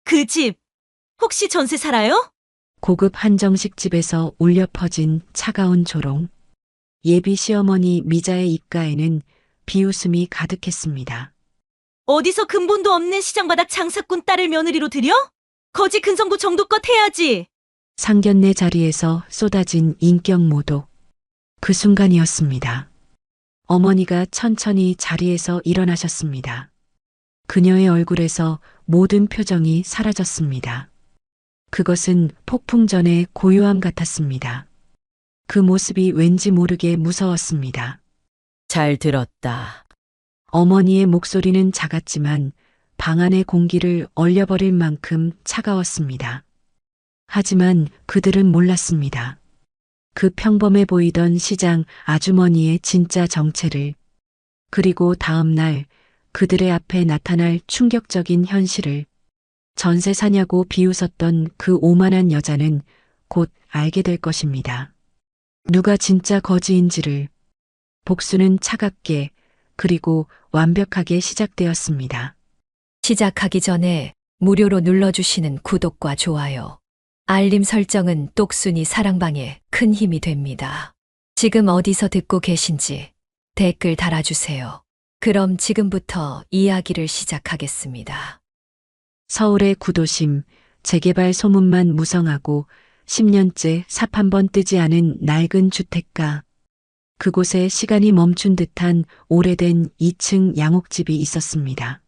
그 집, 혹시 전세 살아요? 고급 한정식 집에서 울려 퍼진 차가운 조롱. 예비 시어머니 미자의 입가에는 비웃음이 가득했습니다. 어디서 근본도 없는 시장바닥 장사꾼 딸을 며느리로 들여? 거지 근성도 정도껏 해야지. 상견례 자리에서 쏟아진 인격 모독. 그 순간이었습니다. 어머니가 천천히 자리에서 일어나셨습니다. 그녀의 얼굴에서 모든 표정이 사라졌습니다. 그것은 폭풍 전의 고요함 같았습니다. 그 모습이 왠지 모르게 무서웠습니다. 잘 들었다. 어머니의 목소리는 작았지만 방 안의 공기를 얼려버릴 만큼 차가웠습니다. 하지만 그들은 몰랐습니다. 그 평범해 보이던 시장 아주머니의 진짜 정체를, 그리고 다음 날 그들의 앞에 나타날 충격적인 현실을. 전세 사냐고 비웃었던 그 오만한 여자는 곧 알게 될 것입니다. 누가 진짜 거지인지를. 복수는 차갑게 그리고 완벽하게 시작되었습니다. 시작하기 전에 무료로 눌러주시는 구독과 좋아요, 알림 설정은 똑순이 사랑방에 큰 힘이 됩니다. 지금 어디서 듣고 계신지 댓글 달아주세요. 그럼 지금부터 이야기를 시작하겠습니다. 서울의 구도심, 재개발 소문만 무성하고 10년째 삽 한 번 뜨지 않은 낡은 주택가. 그곳에 시간이 멈춘 듯한 오래된 2층 양옥집이 있었습니다.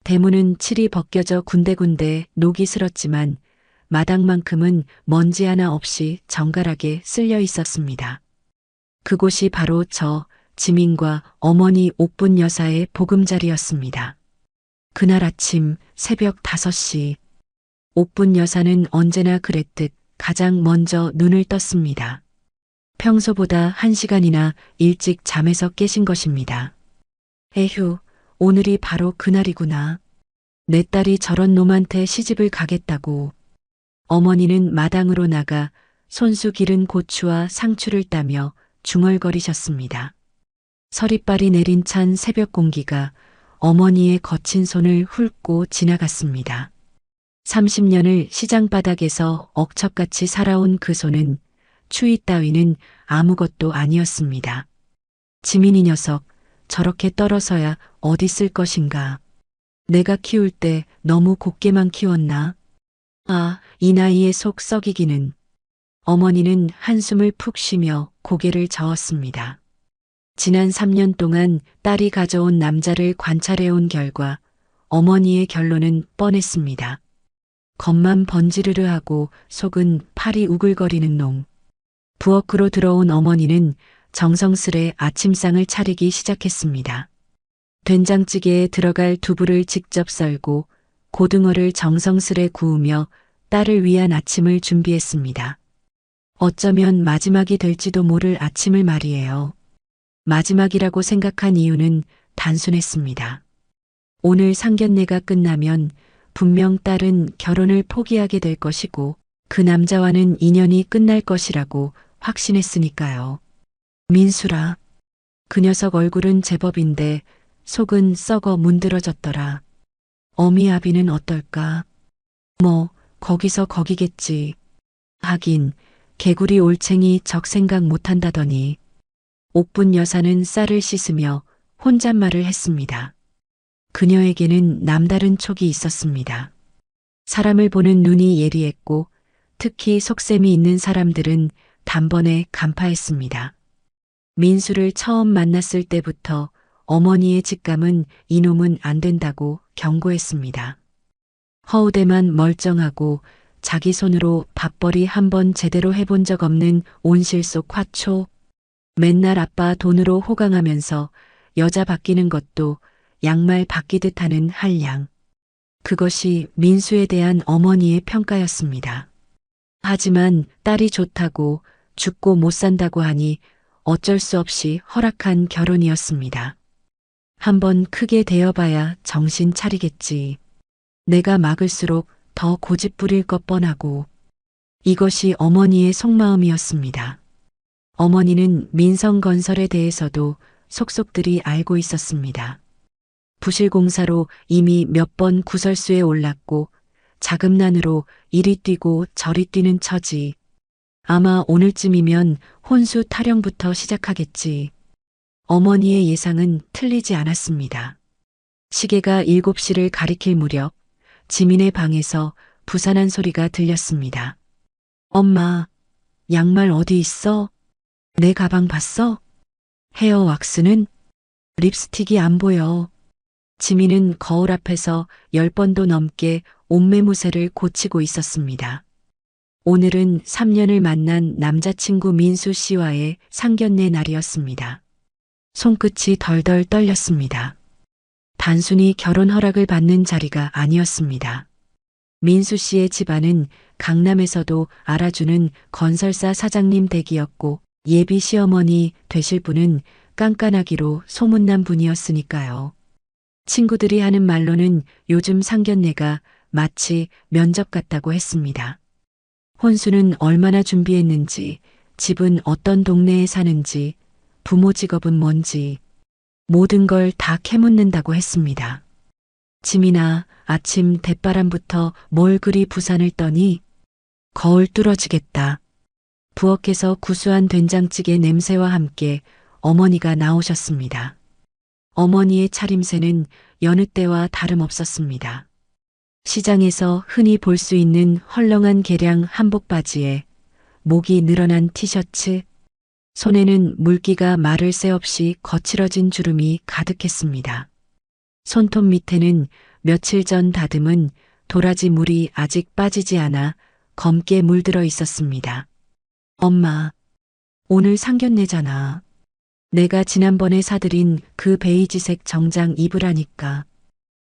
대문은 칠이 벗겨져 군데군데 녹이 슬었지만 마당만큼은 먼지 하나 없이 정갈하게 쓸려 있었습니다. 그곳이 바로 저 지민과 어머니 옥분 여사의 보금자리였습니다. 그날 아침 새벽 5시, 옥분 여사는 언제나 그랬듯 가장 먼저 눈을 떴습니다. 평소보다 1시간이나 일찍 잠에서 깨신 것입니다. 에휴, 오늘이 바로 그날이구나. 내 딸이 저런 놈한테 시집을 가겠다고. 어머니는 마당으로 나가 손수 기른 고추와 상추를 따며 중얼거리셨습니다. 서리빨이 내린 찬 새벽 공기가 어머니의 거친 손을 훑고 지나갔습니다. 30년을 시장 바닥에서 억척같이 살아온 그 손은 추위 따위는 아무것도 아니었습니다. 지민이 녀석, 저렇게 떨어서야 어디 쓸 것인가. 내가 키울 때 너무 곱게만 키웠나? 아, 이 나이에 속 썩이기는. 어머니는 한숨을 푹 쉬며 고개를 저었습니다. 지난 3년 동안 딸이 가져온 남자를 관찰해온 결과 어머니의 결론은 뻔했습니다. 겉만 번지르르하고 속은 팔이 우글거리는 놈. 부엌으로 들어온 어머니는 정성스레 아침상을 차리기 시작했습니다. 된장찌개에 들어갈 두부를 직접 썰고 고등어를 정성스레 구우며 딸을 위한 아침을 준비했습니다. 어쩌면 마지막이 될지도 모를 아침을 말이에요. 마지막이라고 생각한 이유는 단순했습니다. 오늘 상견례가 끝나면 분명 딸은 결혼을 포기하게 될 것이고 그 남자와는 인연이 끝날 것이라고 확신했으니까요. 민수라. 그 녀석 얼굴은 제법인데 속은 썩어 문드러졌더라. 어미 아비는 어떨까? 뭐 거기서 거기겠지. 하긴 개구리 올챙이 적 생각 못한다더니. 옥분 여사는 쌀을 씻으며 혼잣말을 했습니다. 그녀에게는 남다른 촉이 있었습니다. 사람을 보는 눈이 예리했고 특히 속셈이 있는 사람들은 단번에 간파했습니다. 민수를 처음 만났을 때부터 어머니의 직감은 이놈은 안 된다고 경고했습니다. 허우대만 멀쩡하고 자기 손으로 밥벌이 한번 제대로 해본 적 없는 온실 속 화초. 맨날 아빠 돈으로 호강하면서 여자 바뀌는 것도 양말 바뀌듯 하는 한량. 그것이 민수에 대한 어머니의 평가였습니다. 하지만 딸이 좋다고 죽고 못 산다고 하니 어쩔 수 없이 허락한 결혼이었습니다. 한번 크게 되어봐야 정신 차리겠지. 내가 막을수록 더 고집 부릴 것 뻔하고. 이것이 어머니의 속마음이었습니다. 어머니는 민성건설에 대해서도 속속들이 알고 있었습니다. 부실공사로 이미 몇 번 구설수에 올랐고 자금난으로 이리 뛰고 저리 뛰는 처지. 아마 오늘쯤이면 혼수 타령부터 시작하겠지. 어머니의 예상은 틀리지 않았습니다. 시계가 7시를 가리킬 무렵 지민의 방에서 부산한 소리가 들렸습니다. 엄마, 양말 어디 있어? 내 가방 봤어? 헤어 왁스는? 립스틱이 안 보여. 지민은 거울 앞에서 10번도 넘게 옷매무새를 고치고 있었습니다. 오늘은 3년을 만난 남자친구 민수 씨와의 상견례 날이었습니다. 손끝이 덜덜 떨렸습니다. 단순히 결혼 허락을 받는 자리가 아니었습니다. 민수 씨의 집안은 강남에서도 알아주는 건설사 사장님 댁이었고 예비 시어머니 되실 분은 깐깐하기로 소문난 분이었으니까요. 친구들이 하는 말로는 요즘 상견례가 마치 면접 같다고 했습니다. 혼수는 얼마나 준비했는지, 집은 어떤 동네에 사는지, 부모 직업은 뭔지 모든 걸 다 캐묻는다고 했습니다. 지민아, 아침 대바람부터 뭘 그리 부산을 떠니? 거울 뚫어지겠다. 부엌에서 구수한 된장찌개 냄새와 함께 어머니가 나오셨습니다. 어머니의 차림새는 여느 때와 다름없었습니다. 시장에서 흔히 볼 수 있는 헐렁한 개량 한복 바지에 목이 늘어난 티셔츠, 손에는 물기가 마를 새 없이 거칠어진 주름이 가득했습니다. 손톱 밑에는 며칠 전 다듬은 도라지 물이 아직 빠지지 않아 검게 물들어 있었습니다. 엄마, 오늘 상견례잖아. 내가 지난번에 사드린 그 베이지색 정장 입으라니까.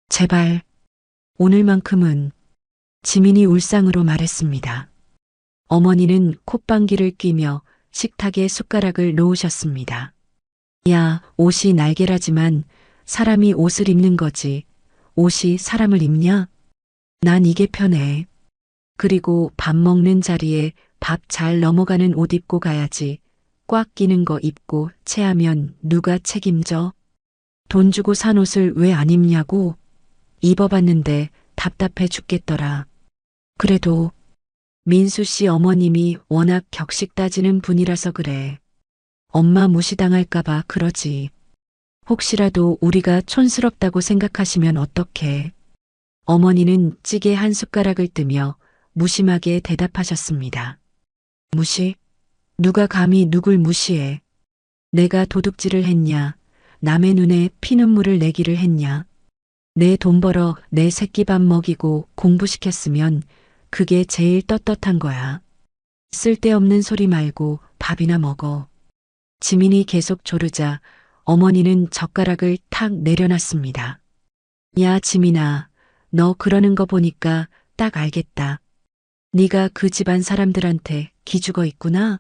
제발, 오늘만큼은. 지민이 울상으로 말했습니다. 어머니는 콧방귀를 뀌며 식탁에 숟가락을 놓으셨습니다. 야, 옷이 날개라지만 사람이 옷을 입는 거지. 옷이 사람을 입냐? 난 이게 편해. 그리고 밥 먹는 자리에 밥 잘 넘어가는 옷 입고 가야지. 꽉 끼는 거 입고 체하면 누가 책임져? 돈 주고 산 옷을 왜 안 입냐고? 입어봤는데 답답해 죽겠더라. 그래도 민수 씨 어머님이 워낙 격식 따지는 분이라서 그래. 엄마 무시당할까봐 그러지. 혹시라도 우리가 촌스럽다고 생각하시면 어떡해. 어머니는 찌개 한 숟가락을 뜨며 무심하게 대답하셨습니다. 무시? 누가 감히 누굴 무시해? 내가 도둑질을 했냐? 남의 눈에 피눈물을 내기를 했냐? 내 돈 벌어 내 새끼 밥 먹이고 공부시켰으면 그게 제일 떳떳한 거야. 쓸데없는 소리 말고 밥이나 먹어. 지민이 계속 조르자 어머니는 젓가락을 탁 내려놨습니다. 야, 지민아, 너 그러는 거 보니까 딱 알겠다. 네가 그 집안 사람들한테 기죽어 있구나?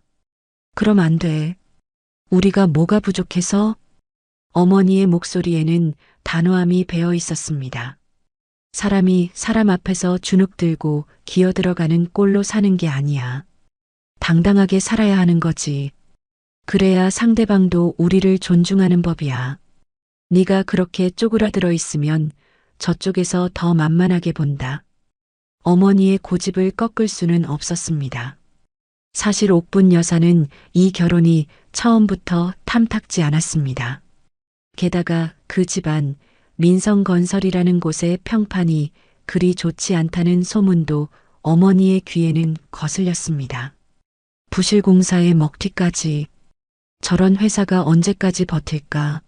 그럼 안 돼. 우리가 뭐가 부족해서? 어머니의 목소리에는 단호함이 배어 있었습니다. 사람이 사람 앞에서 주눅 들고 기어 들어가는 꼴로 사는 게 아니야. 당당하게 살아야 하는 거지. 그래야 상대방도 우리를 존중하는 법이야. 네가 그렇게 쪼그라들어 있으면 저쪽에서 더 만만하게 본다. 어머니의 고집을 꺾을 수는 없었습니다. 사실 옥분 여사는 이 결혼이 처음부터 탐탁지 않았습니다. 게다가 그 집안 민성건설이라는 곳의 평판이 그리 좋지 않다는 소문도 어머니의 귀에는 거슬렸습니다. 부실공사의 먹튀까지. 저런 회사가 언제까지 버틸까?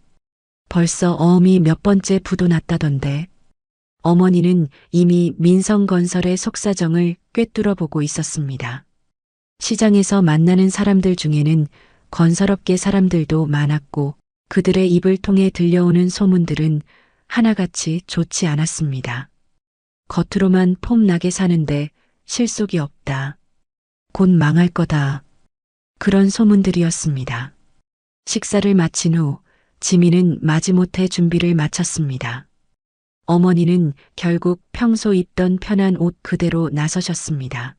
벌써 어음이 몇 번째 부도 났다던데. 어머니는 이미 민성건설의 속사정을 꿰뚫어 보고 있었습니다. 시장에서 만나는 사람들 중에는 건설업계 사람들도 많았고 그들의 입을 통해 들려오는 소문들은 하나같이 좋지 않았습니다. 겉으로만 폼나게 사는데 실속이 없다. 곧 망할 거다. 그런 소문들이었습니다. 식사를 마친 후 지민은 마지못해 준비를 마쳤습니다. 어머니는 결국 평소 입던 편한 옷 그대로 나서셨습니다.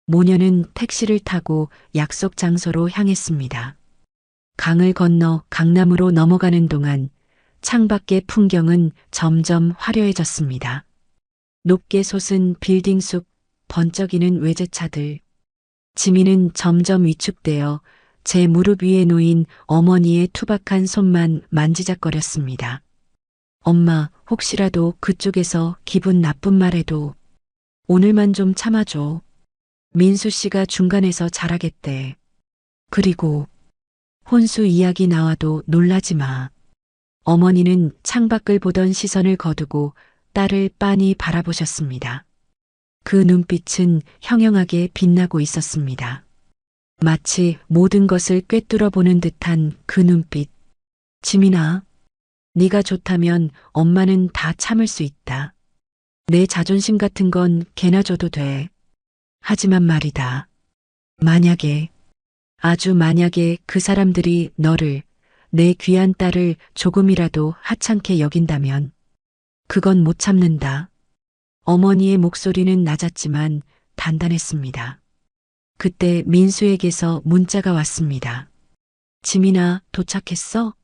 모녀는 택시를 타고 약속 장소로 향했습니다. 강을 건너 강남으로 넘어가는 동안 창밖의 풍경은 점점 화려해졌습니다. 높게 솟은 빌딩 숲, 번쩍이는 외제차들. 지민은 점점 위축되어 제 무릎 위에 놓인 어머니의 투박한 손만 만지작거렸습니다. 엄마, 혹시라도 그쪽에서 기분 나쁜 말해도 오늘만 좀 참아줘. 민수 씨가 중간에서 잘하겠대. 그리고 혼수 이야기 나와도 놀라지 마. 어머니는 창밖을 보던 시선을 거두고 딸을 빤히 바라보셨습니다. 그 눈빛은 형형하게 빛나고 있었습니다. 마치 모든 것을 꿰뚫어 보는 듯한 그 눈빛. 지민아, 네가 좋다면 엄마는 다 참을 수 있다. 내 자존심 같은 건 개나 줘도 돼. 하지만 말이다. 만약에, 아주 만약에 그 사람들이 너를, 내 귀한 딸을 조금이라도 하찮게 여긴다면 그건 못 참는다. 어머니의 목소리는 낮았지만 단단했습니다. 그때 민수에게서 문자가 왔습니다. 지민아, 도착했어?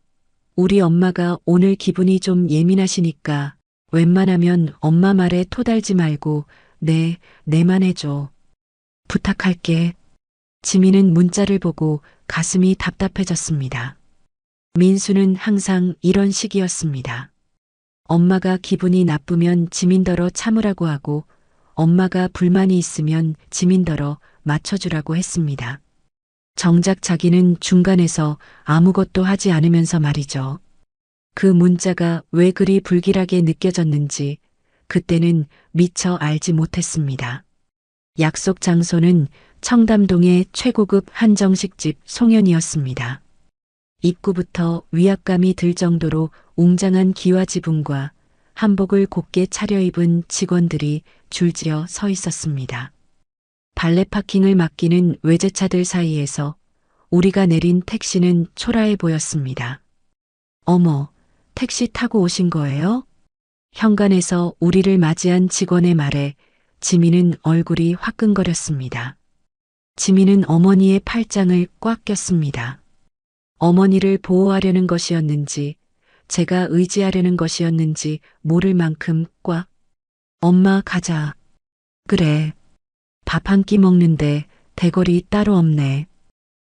우리 엄마가 오늘 기분이 좀 예민하시니까 웬만하면 엄마 말에 토달지 말고 내만 해줘. 부탁할게. 지민은 문자를 보고 가슴이 답답해졌습니다. 민수는 항상 이런 식이었습니다. 엄마가 기분이 나쁘면 지민더러 참으라고 하고 엄마가 불만이 있으면 지민더러 맞춰주라고 했습니다. 정작 자기는 중간에서 아무것도 하지 않으면서 말이죠. 그 문자가 왜 그리 불길하게 느껴졌는지 그때는 미처 알지 못했습니다. 약속 장소는 청담동의 최고급 한정식집 송현이었습니다. 입구부터 위압감이 들 정도로 웅장한 기와 지붕과 한복을 곱게 차려입은 직원들이 줄지어 서 있었습니다. 발레 파킹을 맡기는 외제차들 사이에서 우리가 내린 택시는 초라해 보였습니다. 어머, 택시 타고 오신 거예요? 현관에서 우리를 맞이한 직원의 말에 지민은 얼굴이 화끈거렸습니다. 지민은 어머니의 팔짱을 꽉 꼈습니다. 어머니를 보호하려는 것이었는지 제가 의지하려는 것이었는지 모를 만큼 꽉. 엄마 가자. 그래. 밥 한 끼 먹는데 대거리 따로 없네.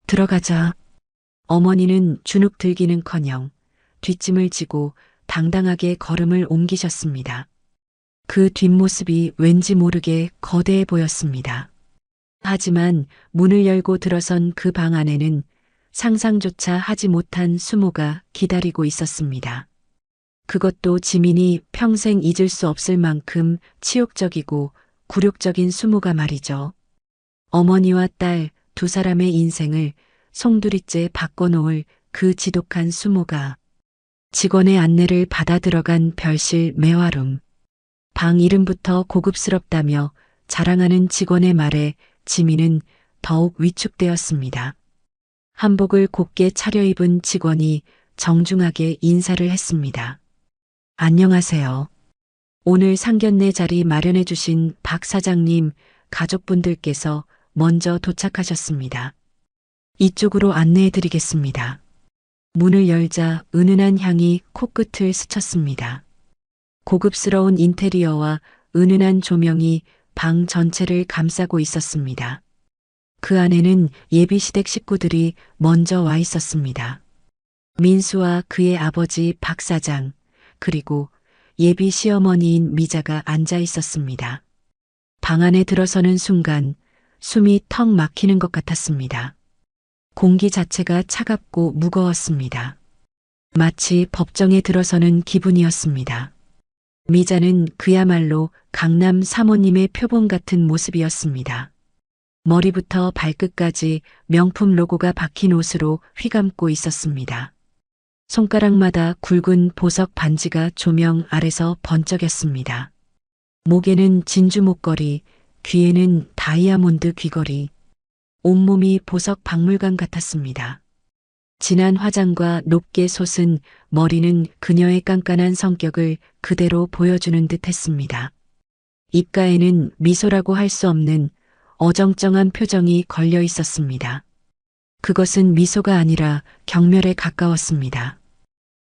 들어가자. 어머니는 주눅 들기는커녕 뒷짐을 지고 당당하게 걸음을 옮기셨습니다. 그 뒷모습이 왠지 모르게 거대해 보였습니다. 하지만 문을 열고 들어선 그 방 안에는 상상조차 하지 못한 수모가 기다리고 있었습니다. 그것도 지민이 평생 잊을 수 없을 만큼 치욕적이고 굴욕적인 수모가 말이죠. 어머니와 딸 두 사람의 인생을 송두리째 바꿔놓을 그 지독한 수모가 직원의 안내를 받아 들어간 별실 매화룸. 방 이름부터 고급스럽다며 자랑하는 직원의 말에 지민은 더욱 위축되었습니다. 한복을 곱게 차려입은 직원이 정중하게 인사를 했습니다. 안녕하세요. 오늘 상견례 자리 마련해 주신 박 사장님 가족분들께서 먼저 도착하셨습니다. 이쪽으로 안내해 드리겠습니다. 문을 열자 은은한 향이 코끝을 스쳤습니다. 고급스러운 인테리어와 은은한 조명이 방 전체를 감싸고 있었습니다. 그 안에는 예비 시댁 식구들이 먼저 와 있었습니다. 민수와 그의 아버지 박 사장, 그리고 예비 시어머니인 미자가 앉아 있었습니다. 방 안에 들어서는 순간 숨이 턱 막히는 것 같았습니다. 공기 자체가 차갑고 무거웠습니다. 마치 법정에 들어서는 기분이었습니다. 미자는 그야말로 강남 사모님의 표본 같은 모습이었습니다. 머리부터 발끝까지 명품 로고가 박힌 옷으로 휘감고 있었습니다. 손가락마다 굵은 보석 반지가 조명 아래서 번쩍였습니다. 목에는 진주 목걸이, 귀에는 다이아몬드 귀걸이, 온몸이 보석 박물관 같았습니다. 진한 화장과 높게 솟은 머리는 그녀의 깐깐한 성격을 그대로 보여주는 듯 했습니다. 입가에는 미소라고 할 수 없는 어정쩡한 표정이 걸려 있었습니다. 그것은 미소가 아니라 경멸에 가까웠습니다.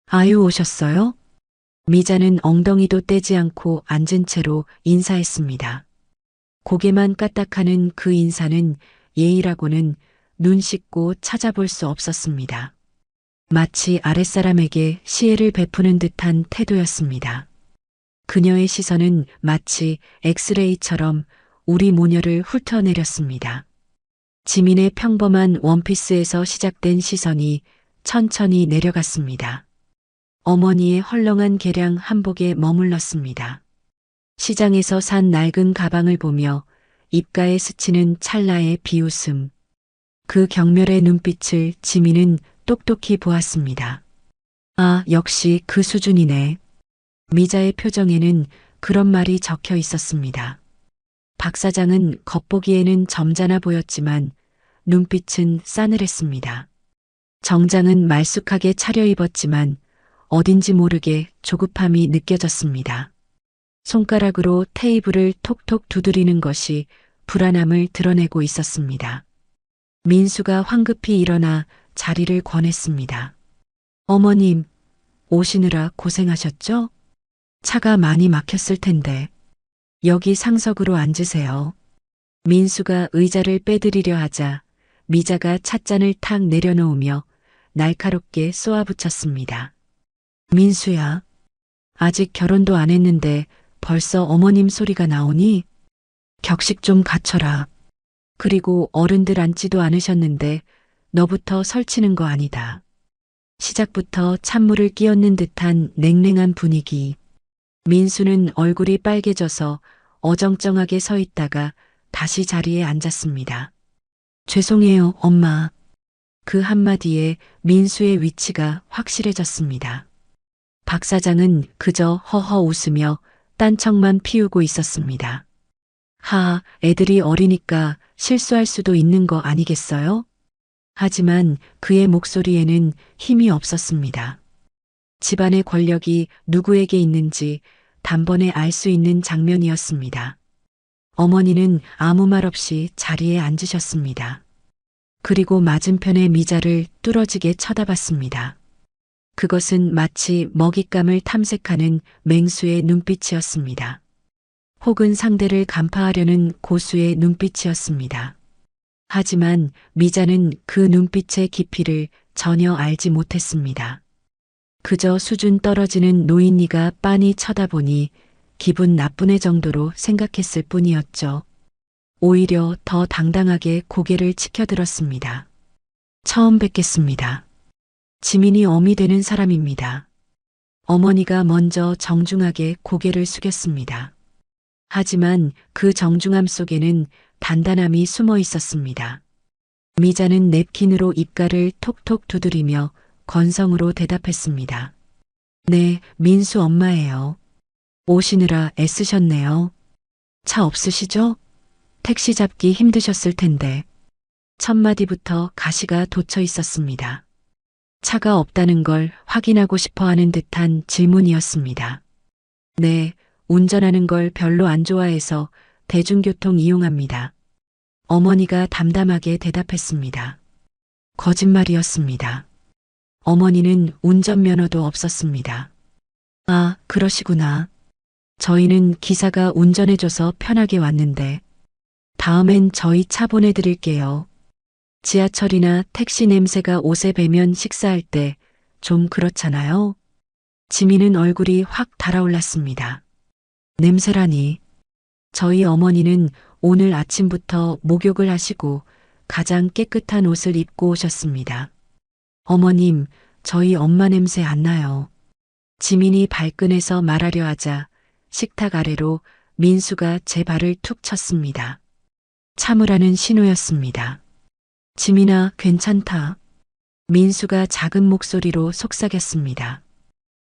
아유, 오셨어요? 미자는 엉덩이도 떼지 않고 앉은 채로 인사했습니다. 고개만 까딱하는 그 인사는 예의라고는 눈 씻고 찾아볼 수 없었습니다. 마치 아랫사람에게 시혜를 베푸는 듯한 태도였습니다. 그녀의 시선은 마치 엑스레이처럼 우리 모녀를 훑어내렸습니다. 지민의 평범한 원피스에서 시작된 시선이 천천히 내려갔습니다. 어머니의 헐렁한 개량 한복에 머물렀습니다. 시장에서 산 낡은 가방을 보며 입가에 스치는 찰나의 비웃음. 그 경멸의 눈빛을 지민은 똑똑히 보았습니다. 아, 역시 그 수준이네. 미자의 표정에는 그런 말이 적혀 있었습니다. 박 사장은 겉보기에는 점잖아 보였지만 눈빛은 싸늘했습니다. 정장은 말쑥하게 차려입었지만 어딘지 모르게 조급함이 느껴졌습니다. 손가락으로 테이블을 톡톡 두드리는 것이 불안함을 드러내고 있었습니다. 민수가 황급히 일어나 자리를 권했습니다. 어머님, 오시느라 고생하셨죠? 차가 많이 막혔을 텐데. 여기 상석으로 앉으세요. 민수가 의자를 빼드리려 하자 미자가 찻잔을 탁 내려놓으며 날카롭게 쏘아붙였습니다. 민수야, 아직 결혼도 안 했는데 벌써 어머님 소리가 나오니? 격식 좀 갖춰라. 그리고 어른들 앉지도 않으셨는데 너부터 설치는 거 아니다. 시작부터 찬물을 끼얹는 듯한 냉랭한 분위기. 민수는 얼굴이 빨개져서 어정쩡하게 서 있다가 다시 자리에 앉았습니다. 죄송해요, 엄마. 그 한마디에 민수의 위치가 확실해졌습니다. 박 사장은 그저 허허 웃으며 딴청만 피우고 있었습니다. 하, 애들이 어리니까 실수할 수도 있는 거 아니겠어요? 하지만 그의 목소리에는 힘이 없었습니다. 집안의 권력이 누구에게 있는지 단번에 알 수 있는 장면이었습니다. 어머니는 아무 말 없이 자리에 앉으셨습니다. 그리고 맞은편의 미자를 뚫어지게 쳐다봤습니다. 그것은 마치 먹잇감을 탐색하는 맹수의 눈빛이었습니다. 혹은 상대를 간파하려는 고수의 눈빛이었습니다. 하지만 미자는 그 눈빛의 깊이를 전혀 알지 못했습니다. 그저 수준 떨어지는 노인이가 빤히 쳐다보니 기분 나쁘네 정도로 생각했을 뿐이었죠. 오히려 더 당당하게 고개를 치켜들었습니다. 처음 뵙겠습니다. 지민이 어미 되는 사람입니다. 어머니가 먼저 정중하게 고개를 숙였습니다. 하지만 그 정중함 속에는 단단함이 숨어 있었습니다. 미자는 냅킨으로 입가를 톡톡 두드리며 건성으로 대답했습니다. 네, 민수 엄마예요. 오시느라 애쓰셨네요. 차 없으시죠? 택시 잡기 힘드셨을 텐데. 첫 마디부터 가시가 돋쳐 있었습니다. 차가 없다는 걸 확인하고 싶어 하는 듯한 질문이었습니다. 네, 운전하는 걸 별로 안 좋아해서 대중교통 이용합니다. 어머니가 담담하게 대답했습니다. 거짓말이었습니다. 어머니는 운전면허도 없었습니다. 아, 그러시구나. 저희는 기사가 운전해줘서 편하게 왔는데 다음엔 저희 차 보내드릴게요. 지하철이나 택시 냄새가 옷에 배면 식사할 때 좀 그렇잖아요. 지민은 얼굴이 확 달아올랐습니다. 냄새라니. 저희 어머니는 오늘 아침부터 목욕을 하시고 가장 깨끗한 옷을 입고 오셨습니다. 어머님, 저희 엄마 냄새 안 나요. 지민이 발끈해서 말하려 하자 식탁 아래로 민수가 제 발을 툭 쳤습니다. 참으라는 신호였습니다. 지민아, 괜찮다. 민수가 작은 목소리로 속삭였습니다.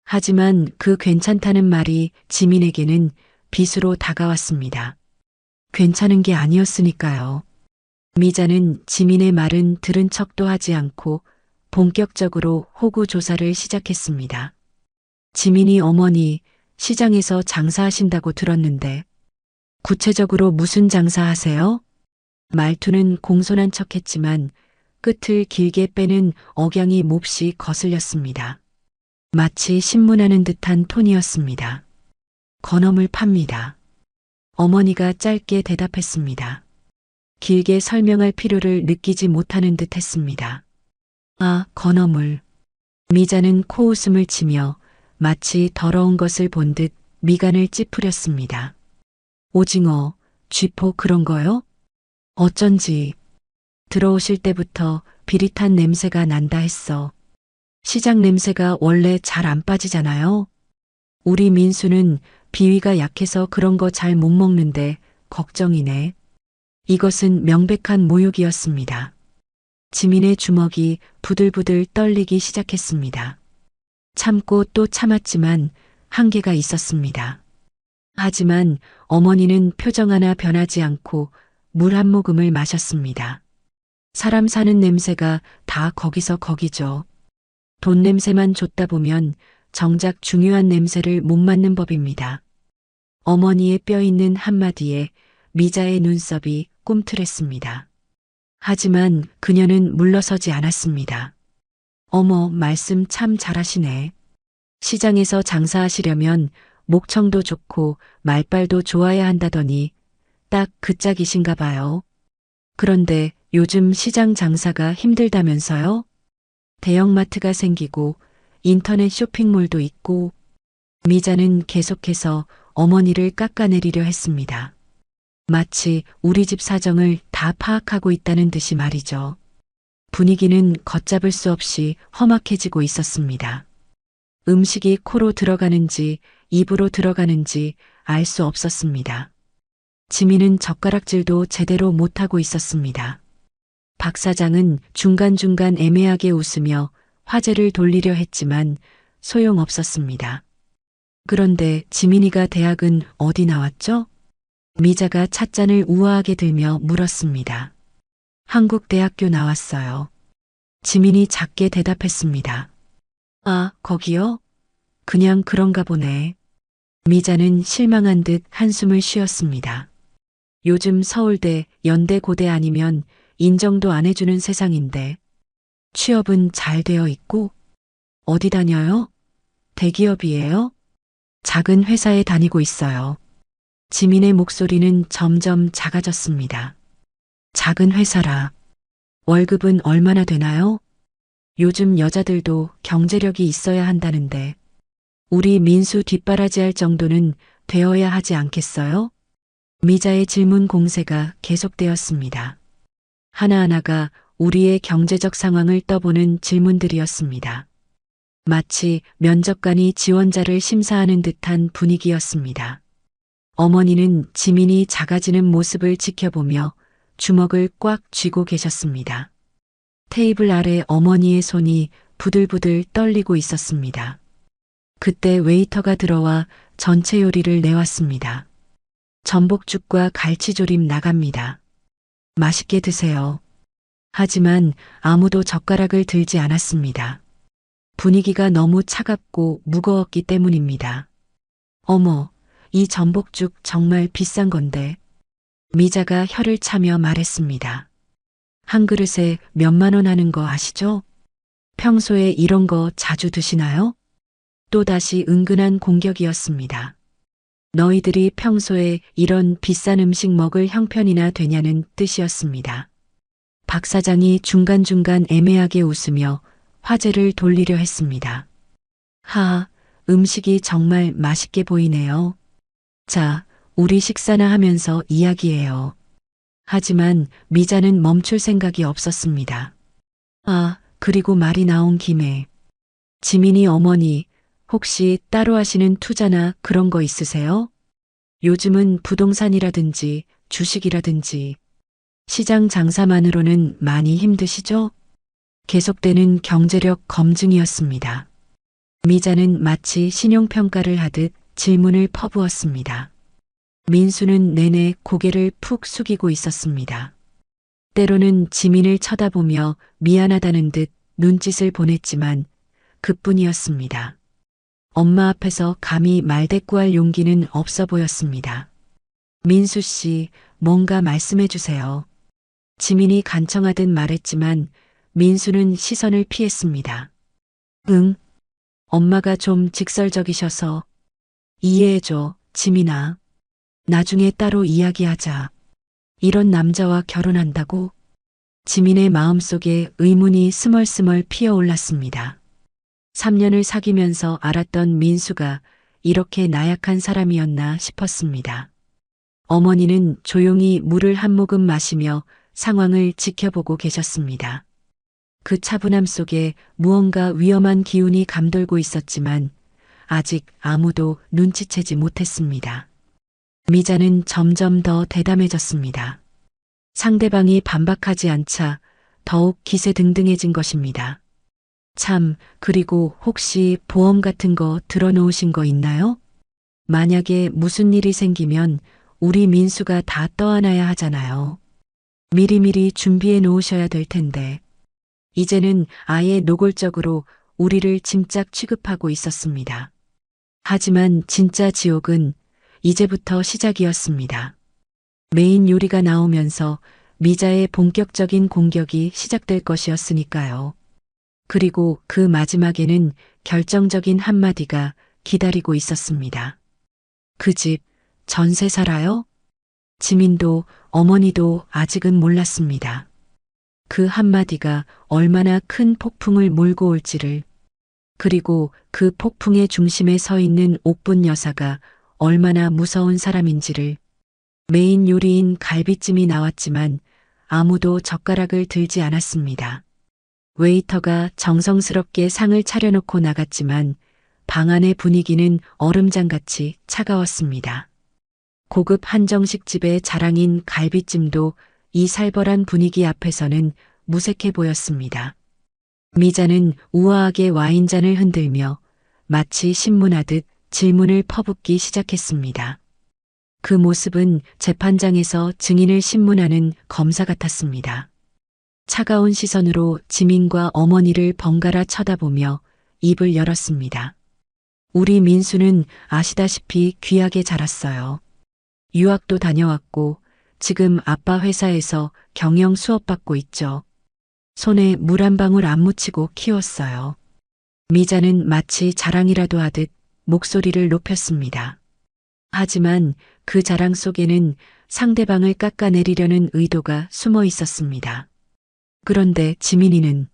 하지만 그 괜찮다는 말이 지민에게는 빗으로 다가왔습니다. 괜찮은 게 아니었으니까요. 미자는 지민의 말은 들은 척도 하지 않고 본격적으로 호구 조사를 시작했습니다. 지민이 어머니 시장에서 장사하신다고 들었는데 구체적으로 무슨 장사하세요? 말투는 공손한 척했지만 끝을 길게 빼는 억양이 몹시 거슬렸습니다. 마치 신문하는 듯한 톤이었습니다. 건어물 팝니다. 어머니가 짧게 대답했습니다. 길게 설명할 필요를 느끼지 못하는 듯 했습니다. 아, 건어물. 미자는 코웃음을 치며 마치 더러운 것을 본 듯 미간을 찌푸렸습니다. 오징어, 쥐포 그런 거요? 어쩐지 들어오실 때부터 비릿한 냄새가 난다 했어. 시장 냄새가 원래 잘 안 빠지잖아요. 우리 민수는 비위가 약해서 그런 거 잘 못 먹는데 걱정이네. 이것은 명백한 모욕이었습니다. 지민의 주먹이 부들부들 떨리기 시작했습니다. 참고 또 참았지만 한계가 있었습니다. 하지만 어머니는 표정 하나 변하지 않고 물 한 모금을 마셨습니다. 사람 사는 냄새가 다 거기서 거기죠. 돈 냄새만 줬다 보면 정작 중요한 냄새를 못 맡는 법입니다. 어머니의 뼈 있는 한마디에 미자의 눈썹이 꿈틀했습니다. 하지만 그녀는 물러서지 않았습니다. 어머, 말씀 참 잘하시네. 시장에서 장사하시려면 목청도 좋고 말빨도 좋아야 한다더니 딱 그 짝이신가 봐요. 그런데 요즘 시장 장사가 힘들다면서요? 대형마트가 생기고 인터넷 쇼핑몰도 있고. 미자는 계속해서 어머니를 깎아내리려 했습니다. 마치 우리 집 사정을 다 파악하고 있다는 듯이 말이죠. 분위기는 걷잡을 수 없이 험악해지고 있었습니다. 음식이 코로 들어가는지 입으로 들어가는지 알 수 없었습니다. 지민은 젓가락질도 제대로 못하고 있었습니다. 박 사장은 중간중간 애매하게 웃으며 화제를 돌리려 했지만 소용없었습니다. 그런데 지민이가 대학은 어디 나왔죠? 미자가 찻잔을 우아하게 들며 물었습니다. 한국대학교 나왔어요. 지민이 작게 대답했습니다. 아, 거기요? 그냥 그런가 보네. 미자는 실망한 듯 한숨을 쉬었습니다. 요즘 서울대, 연대, 고대 아니면 인정도 안 해주는 세상인데 취업은 잘 되어 있고 어디 다녀요? 대기업이에요? 작은 회사에 다니고 있어요. 지민의 목소리는 점점 작아졌습니다. 작은 회사라. 월급은 얼마나 되나요? 요즘 여자들도 경제력이 있어야 한다는데 우리 민수 뒷바라지할 정도는 되어야 하지 않겠어요? 미자의 질문 공세가 계속되었습니다. 하나하나가 우리의 경제적 상황을 떠보는 질문들이었습니다. 마치 면접관이 지원자를 심사하는 듯한 분위기였습니다. 어머니는 지민이 작아지는 모습을 지켜보며 주먹을 꽉 쥐고 계셨습니다. 테이블 아래 어머니의 손이 부들부들 떨리고 있었습니다. 그때 웨이터가 들어와 전체 요리를 내왔습니다. 전복죽과 갈치조림 나갑니다. 맛있게 드세요. 하지만 아무도 젓가락을 들지 않았습니다. 분위기가 너무 차갑고 무거웠기 때문입니다. 어머, 이 전복죽 정말 비싼 건데. 미자가 혀를 차며 말했습니다. 한 그릇에 몇만 원 하는 거 아시죠? 평소에 이런 거 자주 드시나요? 또다시 은근한 공격이었습니다. 너희들이 평소에 이런 비싼 음식 먹을 형편이나 되냐는 뜻이었습니다. 박 사장이 중간중간 애매하게 웃으며 화제를 돌리려 했습니다. 하, 음식이 정말 맛있게 보이네요. 자, 우리 식사나 하면서 이야기해요. 하지만 미자는 멈출 생각이 없었습니다. 아, 그리고 말이 나온 김에 지민이 어머니 혹시 따로 하시는 투자나 그런 거 있으세요? 요즘은 부동산이라든지 주식이라든지 시장 장사만으로는 많이 힘드시죠? 계속되는 경제력 검증이었습니다. 미자는 마치 신용평가를 하듯 질문을 퍼부었습니다. 민수는 내내 고개를 푹 숙이고 있었습니다. 때로는 지민을 쳐다보며 미안하다는 듯 눈짓을 보냈지만 그뿐이었습니다. 엄마 앞에서 감히 말대꾸할 용기는 없어 보였습니다. 민수 씨, 뭔가 말씀해 주세요. 지민이 간청하듯 말했지만 민수는 시선을 피했습니다. 응? 엄마가 좀 직설적이셔서 이해해줘, 지민아. 나중에 따로 이야기하자. 이런 남자와 결혼한다고? 지민의 마음속에 의문이 스멀스멀 피어올랐습니다. 3년을 사귀면서 알았던 민수가 이렇게 나약한 사람이었나 싶었습니다. 어머니는 조용히 물을 한 모금 마시며 상황을 지켜보고 계셨습니다. 그 차분함 속에 무언가 위험한 기운이 감돌고 있었지만 아직 아무도 눈치채지 못했습니다. 미자는 점점 더 대담해졌습니다. 상대방이 반박하지 않자 더욱 기세등등해진 것입니다. 참, 그리고 혹시 보험 같은 거 들어놓으신 거 있나요? 만약에 무슨 일이 생기면 우리 민수가 다 떠안아야 하잖아요. 미리미리 준비해 놓으셔야 될 텐데. 이제는 아예 노골적으로 우리를 짐짝 취급하고 있었습니다. 하지만 진짜 지옥은 이제부터 시작이었습니다. 메인 요리가 나오면서 미자의 본격적인 공격이 시작될 것이었으니까요. 그리고 그 마지막에는 결정적인 한마디가 기다리고 있었습니다. 그 집 전세 살아요? 지민도 어머니도 아직은 몰랐습니다. 그 한마디가 얼마나 큰 폭풍을 몰고 올지를, 그리고 그 폭풍의 중심에 서 있는 옥분 여사가 얼마나 무서운 사람인지를. 메인 요리인 갈비찜이 나왔지만 아무도 젓가락을 들지 않았습니다. 웨이터가 정성스럽게 상을 차려놓고 나갔지만 방 안의 분위기는 얼음장같이 차가웠습니다. 고급 한정식집의 자랑인 갈비찜도 이 살벌한 분위기 앞에서는 무색해 보였습니다. 미자는 우아하게 와인잔을 흔들며 마치 신문하듯 질문을 퍼붓기 시작했습니다. 그 모습은 재판장에서 증인을 신문하는 검사 같았습니다. 차가운 시선으로 지민과 어머니를 번갈아 쳐다보며 입을 열었습니다. 우리 민수는 아시다시피 귀하게 자랐어요. 유학도 다녀왔고 지금 아빠 회사에서 경영 수업 받고 있죠. 손에 물 한 방울 안 묻히고 키웠어요. 미자는 마치 자랑이라도 하듯 목소리를 높였습니다. 하지만 그 자랑 속에는 상대방을 깎아내리려는 의도가 숨어 있었습니다. 그런데 지민이는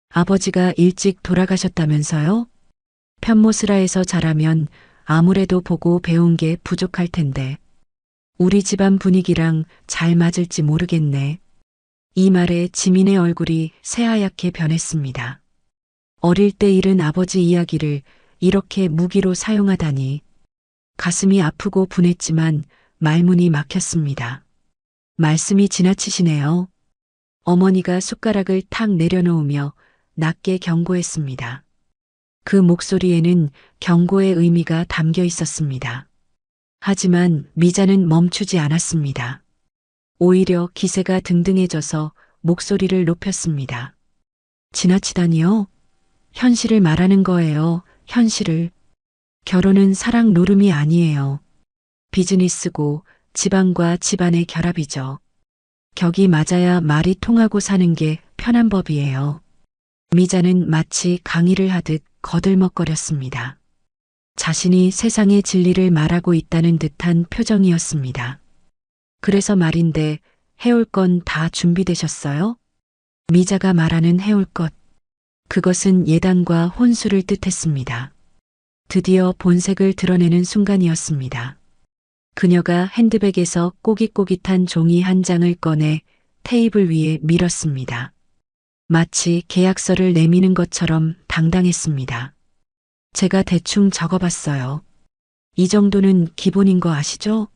아버지가 일찍 돌아가셨다면서요? 편모스라에서 자라면 아무래도 보고 배운 게 부족할 텐데 우리 집안 분위기랑 잘 맞을지 모르겠네. 이 말에 지민의 얼굴이 새하얗게 변했습니다. 어릴 때 잃은 아버지 이야기를 이렇게 무기로 사용하다니. 가슴이 아프고 분했지만 말문이 막혔습니다. 말씀이 지나치시네요. 어머니가 숟가락을 탁 내려놓으며 낮게 경고했습니다. 그 목소리에는 경고의 의미가 담겨 있었습니다. 하지만 미자는 멈추지 않았습니다. 오히려 기세가 등등해져서 목소리를 높였습니다. 지나치다니요? 현실을 말하는 거예요, 현실을. 결혼은 사랑 노름이 아니에요. 비즈니스고 집안과 집안의 결합이죠. 격이 맞아야 말이 통하고 사는 게 편한 법이에요. 미자는 마치 강의를 하듯 거들먹거렸습니다. 자신이 세상의 진리를 말하고 있다는 듯한 표정이었습니다. 그래서 말인데 해올 건 다 준비되셨어요? 미자가 말하는 해올 것. 그것은 예단과 혼수를 뜻했습니다. 드디어 본색을 드러내는 순간이었습니다. 그녀가 핸드백에서 꼬깃꼬깃한 종이 한 장을 꺼내 테이블 위에 밀었습니다. 마치 계약서를 내미는 것처럼 당당했습니다. 제가 대충 적어봤어요. 이 정도는 기본인 거 아시죠?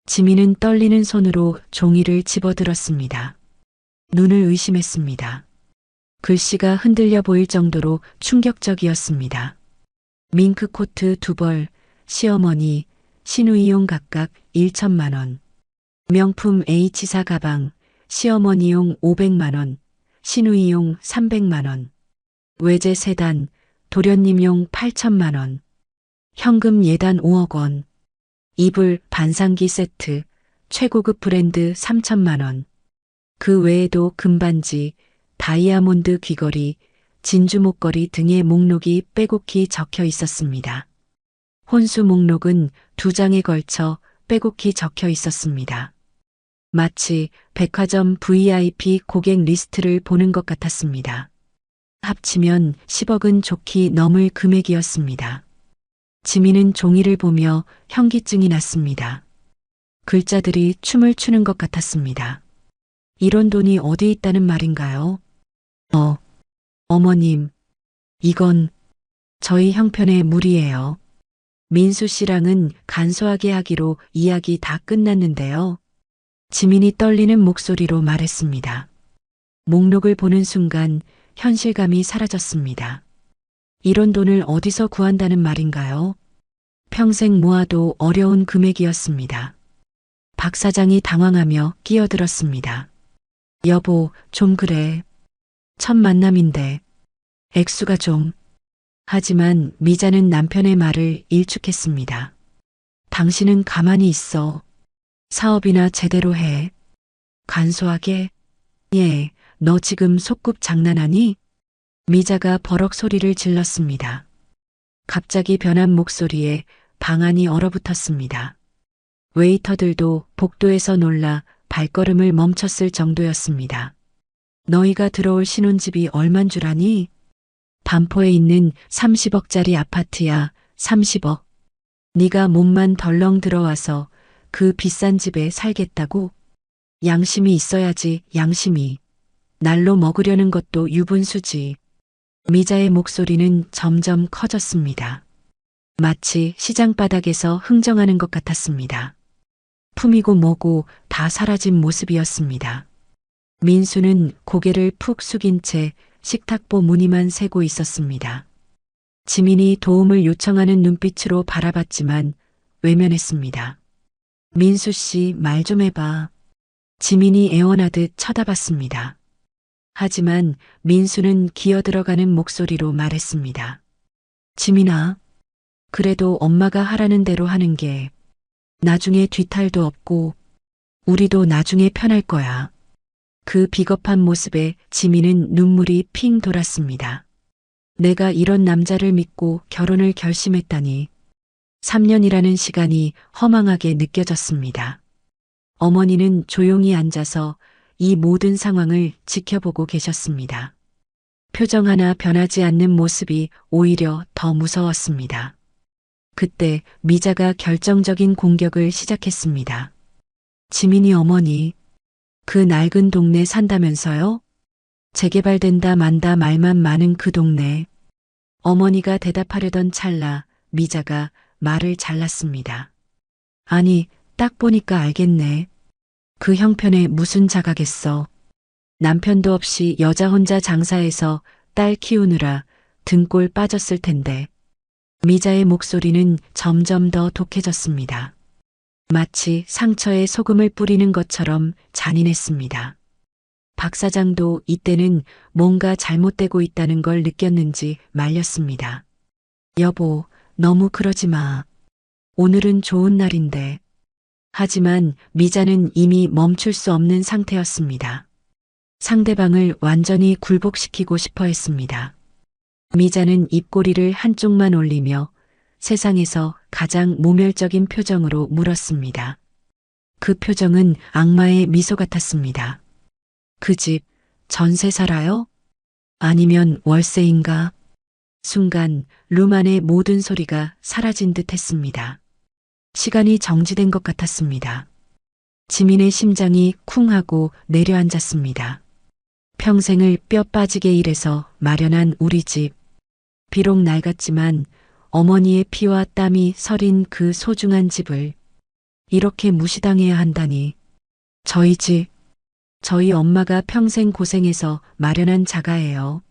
지민은 떨리는 손으로 종이를 집어들었습니다. 눈을 의심했습니다. 글씨가 흔들려 보일 정도로 충격적이었습니다. 밍크 코트 2벌, 시어머니, 신우이용 각각 1천만 원. 명품 H사 가방, 시어머니용 500만 원, 신우이용 300만 원. 외제 세단, 도련님용 8천만 원. 현금 예단 5억 원. 이불 반상기 세트, 최고급 브랜드 3천만 원. 그 외에도 금반지, 다이아몬드 귀걸이, 진주 목걸이 등의 목록이 빼곡히 적혀 있었습니다. 혼수 목록은 2장에 걸쳐 빼곡히 적혀 있었습니다. 마치 백화점 VIP 고객 리스트를 보는 것 같았습니다. 합치면 10억은 좋게 넘을 금액이었습니다. 지민은 종이를 보며 현기증이 났습니다. 글자들이 춤을 추는 것 같았습니다. 이런 돈이 어디 있다는 말인가요? 어머님, 이건 저희 형편의 무리예요. 민수 씨랑은 간소하게 하기로 이야기 다 끝났는데요. 지민이 떨리는 목소리로 말했습니다. 목록을 보는 순간 현실감이 사라졌습니다. 이런 돈을 어디서 구한다는 말인가요? 평생 모아도 어려운 금액이었습니다. 박 사장이 당황하며 끼어들었습니다. 여보, 좀 그래. 첫 만남인데 액수가 좀. 하지만 미자는 남편의 말을 일축했습니다. 당신은 가만히 있어. 사업이나 제대로 해. 간소하게? 예, 너 지금 속꿉 장난하니? 미자가 버럭 소리를 질렀습니다. 갑자기 변한 목소리에 방 안이 얼어붙었습니다. 웨이터들도 복도에서 놀라 발걸음을 멈췄을 정도였습니다. 너희가 들어올 신혼집이 얼만 줄 아니? 반포에 있는 30억짜리 아파트야, 30억. 네가 몸만 덜렁 들어와서 그 비싼 집에 살겠다고? 양심이 있어야지, 양심이. 날로 먹으려는 것도 유분수지. 미자의 목소리는 점점 커졌습니다. 마치 시장 바닥에서 흥정하는 것 같았습니다. 품이고 뭐고 다 사라진 모습이었습니다. 민수는 고개를 푹 숙인 채 식탁보 무늬만 세고 있었습니다. 지민이 도움을 요청하는 눈빛으로 바라봤지만 외면했습니다. 민수 씨, 말 좀 해봐. 지민이 애원하듯 쳐다봤습니다. 하지만 민수는 기어들어가는 목소리로 말했습니다. 지민아, 그래도 엄마가 하라는 대로 하는 게 나중에 뒤탈도 없고 우리도 나중에 편할 거야. 그 비겁한 모습에 지민은 눈물이 핑 돌았습니다. 내가 이런 남자를 믿고 결혼을 결심했다니. 3년이라는 시간이 허망하게 느껴졌습니다. 어머니는 조용히 앉아서 이 모든 상황을 지켜보고 계셨습니다. 표정 하나 변하지 않는 모습이 오히려 더 무서웠습니다. 그때 미자가 결정적인 공격을 시작했습니다. 지민이 어머니, 그 낡은 동네 산다면서요? 재개발된다 만다 말만 많은 그 동네. 어머니가 대답하려던 찰나 미자가 말을 잘랐습니다. 아니, 딱 보니까 알겠네. 그 형편에 무슨 자가겠어. 남편도 없이 여자 혼자 장사해서 딸 키우느라 등골 빠졌을 텐데. 미자의 목소리는 점점 더 독해졌습니다. 마치 상처에 소금을 뿌리는 것처럼 잔인했습니다. 박 사장도 이때는 뭔가 잘못되고 있다는 걸 느꼈는지 말렸습니다. 여보, 너무 그러지 마. 오늘은 좋은 날인데. 하지만 미자는 이미 멈출 수 없는 상태였습니다. 상대방을 완전히 굴복시키고 싶어 했습니다. 미자는 입꼬리를 한쪽만 올리며 세상에서 가장 모멸적인 표정으로 물었습니다. 그 표정은 악마의 미소 같았습니다. 그 집 전세 살아요? 아니면 월세인가? 순간 룸 안의 모든 소리가 사라진 듯 했습니다. 시간이 정지된 것 같았습니다. 지민의 심장이 쿵 하고 내려앉았습니다. 평생을 뼈 빠지게 일해서 마련한 우리 집. 비록 낡았지만 어머니의 피와 땀이 서린 그 소중한 집을 이렇게 무시당해야 한다니. 저희 집, 저희 엄마가 평생 고생해서 마련한 자가예요.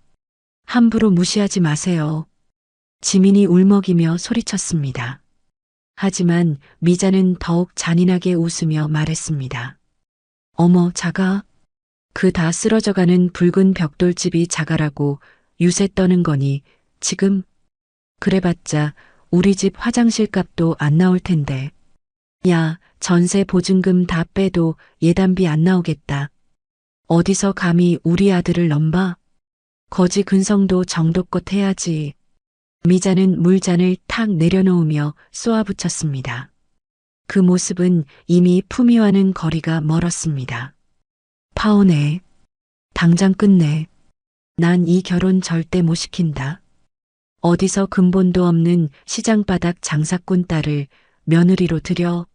함부로 무시하지 마세요. 지민이 울먹이며 소리쳤습니다. 하지만 미자는 더욱 잔인하게 웃으며 말했습니다. 어머, 자가? 그 다 쓰러져가는 붉은 벽돌집이 자가라고 유세 떠는 거니 지금? 그래봤자 우리 집 화장실 값도 안 나올 텐데. 야, 전세 보증금 다 빼도 예단비 안 나오겠다. 어디서 감히 우리 아들을 넘봐? 거지 근성도 정도껏 해야지. 미자는 물잔을 탁 내려놓으며 쏘아붙였습니다. 그 모습은 이미 품위와는 거리가 멀었습니다. 파혼해. 당장 끝내. 난 이 결혼 절대 못 시킨다. 어디서 근본도 없는 시장바닥 장사꾼 딸을 며느리로 들여.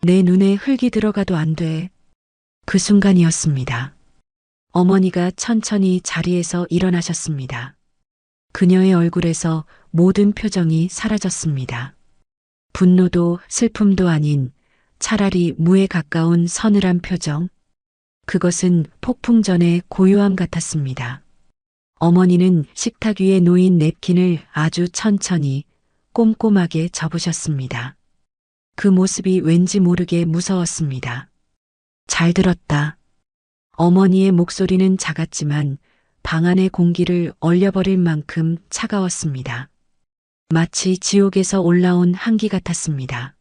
내 눈에 흙이 들어가도 안 돼. 그 순간이었습니다. 어머니가 천천히 자리에서 일어나셨습니다. 그녀의 얼굴에서 모든 표정이 사라졌습니다. 분노도 슬픔도 아닌 차라리 무에 가까운 서늘한 표정. 그것은 폭풍 전의 고요함 같았습니다. 어머니는 식탁 위에 놓인 냅킨을 아주 천천히 꼼꼼하게 접으셨습니다. 그 모습이 왠지 모르게 무서웠습니다. 잘 들었다. 어머니의 목소리는 작았지만 방 안의 공기를 얼려버릴 만큼 차가웠습니다. 마치 지옥에서 올라온 한기 같았습니다.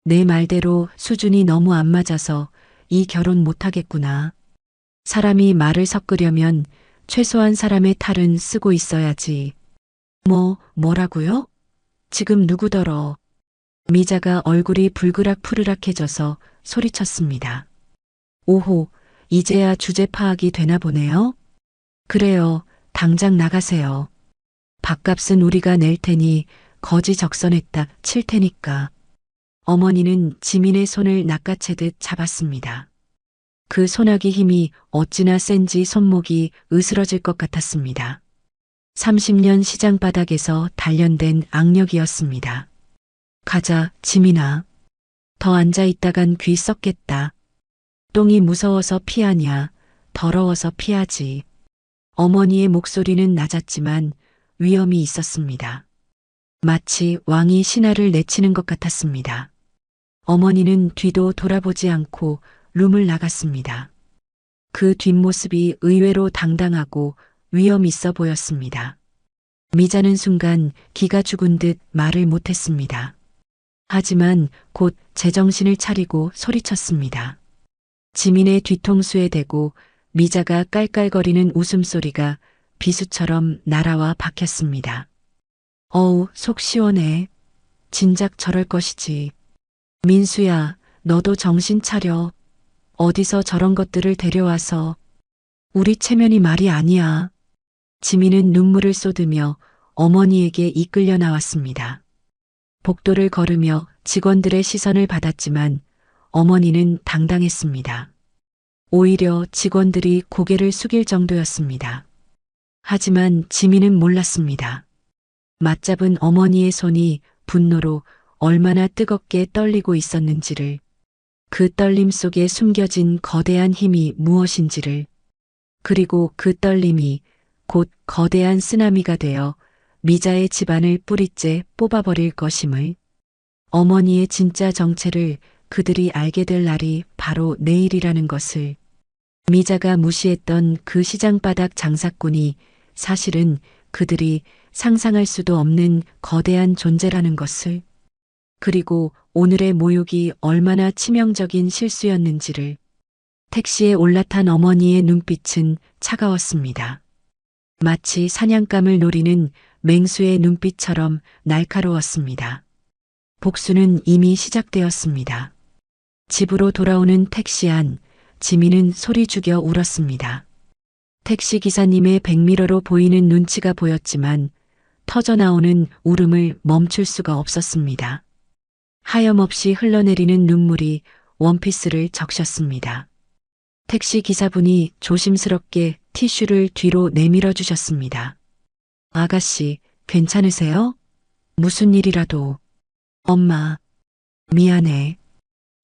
내 말대로 수준이 너무 안 맞아서 이 결혼 못하겠구나. 사람이 말을 섞으려면 최소한 사람의 탈은 쓰고 있어야지. 뭐라고요? 지금 누구더러. 미자가 얼굴이 불그락 푸르락해져서 소리쳤습니다. 오호, 이제야 주제 파악이 되나 보네요. 그래요, 당장 나가세요. 밥값은 우리가 낼 테니 거지 적선했다 칠 테니까. 어머니는 지민의 손을 낚아채듯 잡았습니다. 그 손아귀 힘이 어찌나 센지 손목이 으스러질 것 같았습니다. 30년 시장 바닥에서 단련된 악력이었습니다. 가자, 지민아. 더 앉아있다간 귀 썩겠다. 똥이 무서워서 피하냐, 더러워서 피하지. 어머니의 목소리는 낮았지만 위험이 있었습니다. 마치 왕이 신하를 내치는 것 같았습니다. 어머니는 뒤도 돌아보지 않고 룸을 나갔습니다. 그 뒷모습이 의외로 당당하고 위험 있어 보였습니다. 미자는 순간 기가 죽은 듯 말을 못했습니다. 하지만 곧 제정신을 차리고 소리쳤습니다. 지민의 뒤통수에 대고 미자가 깔깔거리는 웃음소리가 비수처럼 날아와 박혔습니다. 어우, 속 시원해. 진작 저럴 것이지. 민수야, 너도 정신 차려. 어디서 저런 것들을 데려와서. 우리 체면이 말이 아니야. 지민은 눈물을 쏟으며 어머니에게 이끌려 나왔습니다. 복도를 걸으며 직원들의 시선을 받았지만 어머니는 당당했습니다. 오히려 직원들이 고개를 숙일 정도였습니다. 하지만 지민은 몰랐습니다. 맞잡은 어머니의 손이 분노로 얼마나 뜨겁게 떨리고 있었는지를, 그 떨림 속에 숨겨진 거대한 힘이 무엇인지를, 그리고 그 떨림이 곧 거대한 쓰나미가 되어 미자의 집안을 뿌리째 뽑아버릴 것임을, 어머니의 진짜 정체를 그들이 알게 될 날이 바로 내일이라는 것을, 미자가 무시했던 그 시장바닥 장사꾼이 사실은 그들이 상상할 수도 없는 거대한 존재라는 것을, 그리고 오늘의 모욕이 얼마나 치명적인 실수였는지를. 택시에 올라탄 어머니의 눈빛은 차가웠습니다. 마치 사냥감을 노리는 맹수의 눈빛처럼 날카로웠습니다. 복수는 이미 시작되었습니다. 집으로 돌아오는 택시 안, 지민은 소리 죽여 울었습니다. 택시 기사님의 백미러로 보이는 눈치가 보였지만 터져나오는 울음을 멈출 수가 없었습니다. 하염없이 흘러내리는 눈물이 원피스를 적셨습니다. 택시 기사분이 조심스럽게 티슈를 뒤로 내밀어 주셨습니다. 아가씨, 괜찮으세요? 무슨 일이라도. 엄마, 미안해.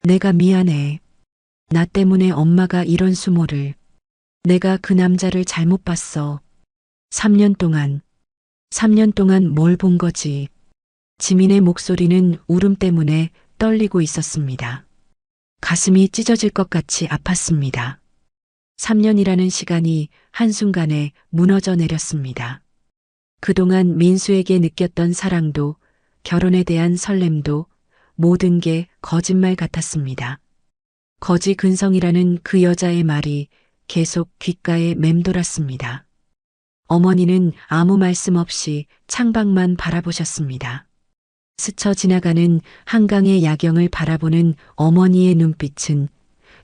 내가 미안해. 나 때문에 엄마가 이런 수모를. 내가 그 남자를 잘못 봤어. 3년 동안 뭘 본 거지. 지민의 목소리는 울음 때문에 떨리고 있었습니다. 가슴이 찢어질 것 같이 아팠습니다. 3년이라는 시간이 한순간에 무너져 내렸습니다. 그동안 민수에게 느꼈던 사랑도, 결혼에 대한 설렘도 모든 게 거짓말 같았습니다. 거지 근성이라는 그 여자의 말이 계속 귓가에 맴돌았습니다. 어머니는 아무 말씀 없이 창밖만 바라보셨습니다. 스쳐 지나가는 한강의 야경을 바라보는 어머니의 눈빛은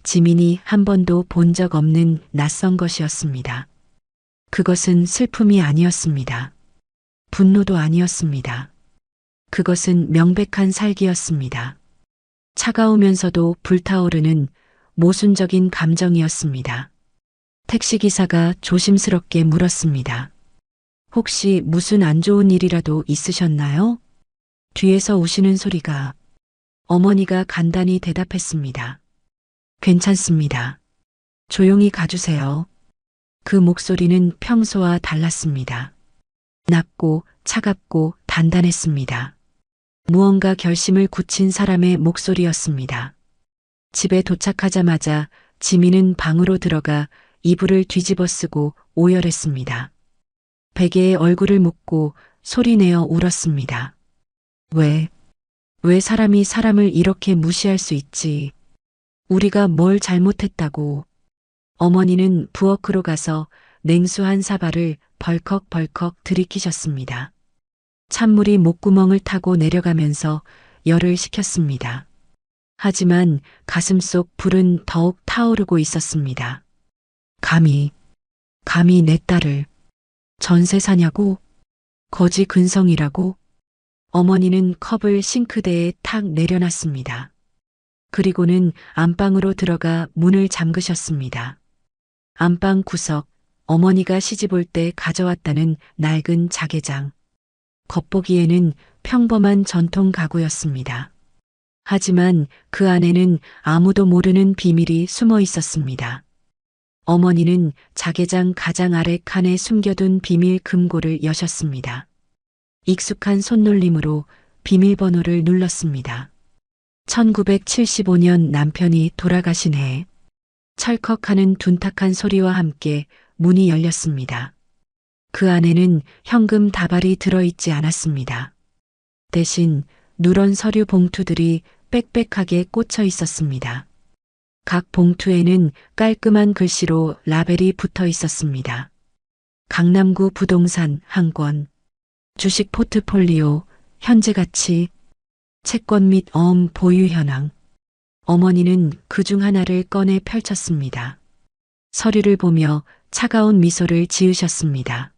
지민이 한 번도 본 적 없는 낯선 것이었습니다. 그것은 슬픔이 아니었습니다. 분노도 아니었습니다. 그것은 명백한 살기였습니다. 차가우면서도 불타오르는 모순적인 감정이었습니다. 택시기사가 조심스럽게 물었습니다. 혹시 무슨 안 좋은 일이라도 있으셨나요? 뒤에서 우시는 소리가. 어머니가 간단히 대답했습니다. 괜찮습니다. 조용히 가주세요. 그 목소리는 평소와 달랐습니다. 낮고 차갑고 단단했습니다. 무언가 결심을 굳힌 사람의 목소리였습니다. 집에 도착하자마자 지민은 방으로 들어가 이불을 뒤집어 쓰고 오열했습니다. 베개에 얼굴을 묻고 소리내어 울었습니다. 왜 사람이 사람을 이렇게 무시할 수 있지? 우리가 뭘 잘못했다고. 어머니는 부엌으로 가서 냉수 한 사발을 벌컥벌컥 들이키셨습니다. 찬물이 목구멍을 타고 내려가면서 열을 식혔습니다. 하지만 가슴속 불은 더욱 타오르고 있었습니다. 감히 내 딸을 전세 사냐고? 거지 근성이라고? 어머니는 컵을 싱크대에 탁 내려놨습니다. 그리고는 안방으로 들어가 문을 잠그셨습니다. 안방 구석, 어머니가 시집올 때 가져왔다는 낡은 자개장. 겉보기에는 평범한 전통 가구였습니다. 하지만 그 안에는 아무도 모르는 비밀이 숨어 있었습니다. 어머니는 자개장 가장 아래 칸에 숨겨둔 비밀 금고를 여셨습니다. 익숙한 손놀림으로 비밀번호를 눌렀습니다. 1975년 남편이 돌아가신 해, 철컥하는 둔탁한 소리와 함께 문이 열렸습니다. 그 안에는 현금 다발이 들어있지 않았습니다. 대신 누런 서류 봉투들이 빽빽하게 꽂혀 있었습니다. 각 봉투에는 깔끔한 글씨로 라벨이 붙어 있었습니다. 강남구 부동산 한 권, 주식 포트폴리오, 현재 가치, 채권 및 어음 보유 현황. 어머니는 그중 하나를 꺼내 펼쳤습니다. 서류를 보며 차가운 미소를 지으셨습니다.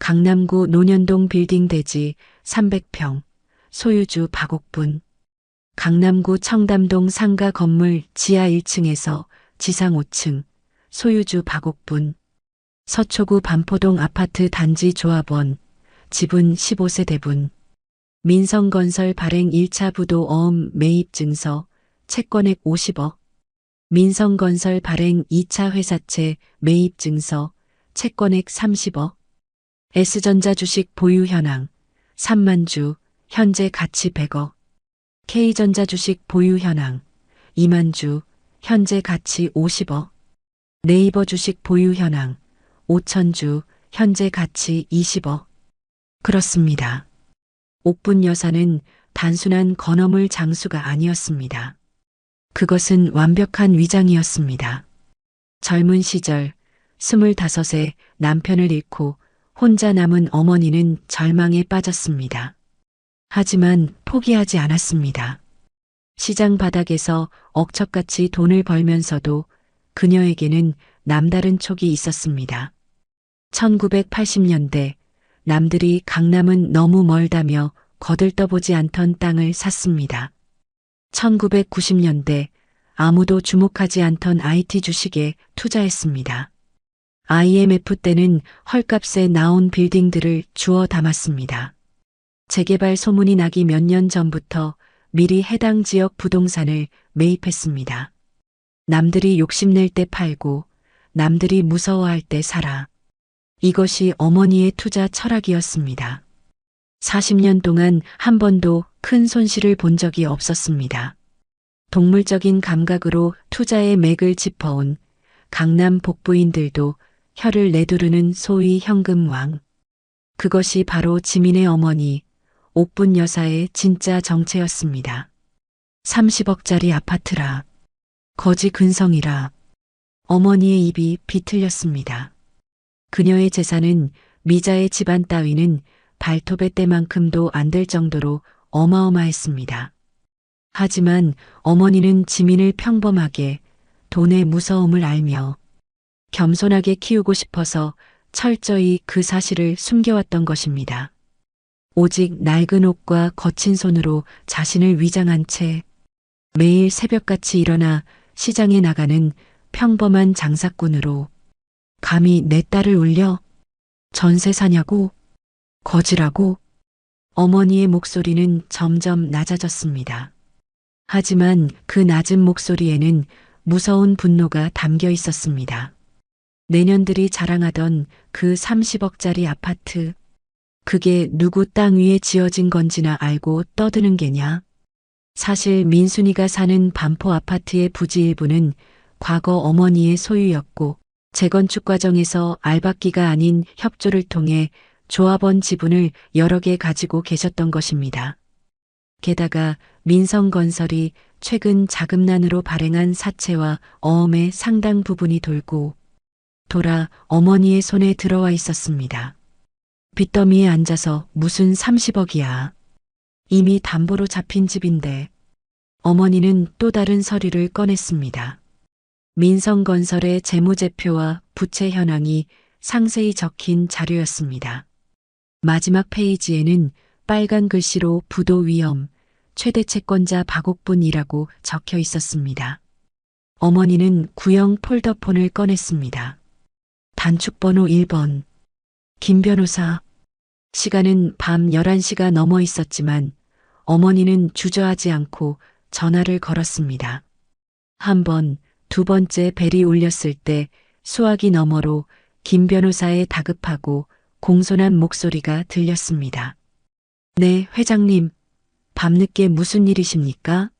강남구 논현동 빌딩 대지 300평, 소유주 박옥분. 강남구 청담동 상가 건물 지하 1층에서 지상 5층, 소유주 박옥분. 서초구 반포동 아파트 단지 조합원, 지분 15세 대분. 민성건설 발행 1차 부도 어음 매입 증서, 채권액 50억. 민성건설 발행 2차 회사채 매입 증서, 채권액 30억. S전자 주식 보유 현황, 3만 주, 현재 가치 100억. K전자 주식 보유 현황, 2만 주, 현재 가치 50억. 네이버 주식 보유 현황, 5천 주, 현재 가치 20억. 그렇습니다. 옥분 여사는 단순한 건어물 장수가 아니었습니다. 그것은 완벽한 위장이었습니다. 젊은 시절 25세 남편을 잃고 혼자 남은 어머니는 절망에 빠졌습니다. 하지만 포기하지 않았습니다. 시장 바닥에서 억척같이 돈을 벌면서도 그녀에게는 남다른 촉이 있었습니다. 1980년대 남들이 강남은 너무 멀다며 거들떠보지 않던 땅을 샀습니다. 1990년대 아무도 주목하지 않던 IT 주식에 투자했습니다. IMF 때는 헐값에 나온 빌딩들을 주워 담았습니다. 재개발 소문이 나기 몇 년 전부터 미리 해당 지역 부동산을 매입했습니다. 남들이 욕심낼 때 팔고 남들이 무서워할 때 사라. 이것이 어머니의 투자 철학이었습니다. 40년 동안 한 번도 큰 손실을 본 적이 없었습니다. 동물적인 감각으로 투자의 맥을 짚어온 강남 복부인들도 혀를 내두르는 소위 현금왕. 그것이 바로 지민의 어머니 옥분 여사의 진짜 정체였습니다. 30억짜리 아파트라. 거지 근성이라. 어머니의 입이 비틀렸습니다. 그녀의 재산은 미자의 집안 따위는 발톱의 때만큼도 안 될 정도로 어마어마했습니다. 하지만 어머니는 지민을 평범하게 돈의 무서움을 알며 겸손하게 키우고 싶어서 철저히 그 사실을 숨겨왔던 것입니다. 오직 낡은 옷과 거친 손으로 자신을 위장한 채 매일 새벽같이 일어나 시장에 나가는 평범한 장사꾼으로 감히 내 딸을 울려 전세 사냐고 거지라고. 어머니의 목소리는 점점 낮아졌습니다. 하지만 그 낮은 목소리에는 무서운 분노가 담겨 있었습니다. 내년들이 자랑하던 그 30억짜리 아파트, 그게 누구 땅 위에 지어진 건지나 알고 떠드는 게냐? 사실 민순이가 사는 반포 아파트의 부지 일부는 과거 어머니의 소유였고 재건축 과정에서 알박기가 아닌 협조를 통해 조합원 지분을 여러 개 가지고 계셨던 것입니다. 게다가 민성건설이 최근 자금난으로 발행한 사채와 어음의 상당 부분이 돌고 돌아 어머니의 손에 들어와 있었습니다. 빚더미에 앉아서 무슨 30억이야. 이미 담보로 잡힌 집인데. 어머니는 또 다른 서류를 꺼냈습니다. 민성건설의 재무제표와 부채 현황이 상세히 적힌 자료였습니다. 마지막 페이지에는 빨간 글씨로 부도 위험, 최대 채권자 박옥분이라고 적혀 있었습니다. 어머니는 구형 폴더폰을 꺼냈습니다. 단축번호 1번. 김 변호사. 시간은 밤 11시가 넘어 있었지만 어머니는 주저하지 않고 전화를 걸었습니다. 한 번, 두 번째 벨이 울렸을 때 수화기 너머로 김 변호사의 다급하고 공손한 목소리가 들렸습니다. 네, 회장님. 밤늦게 무슨 일이십니까?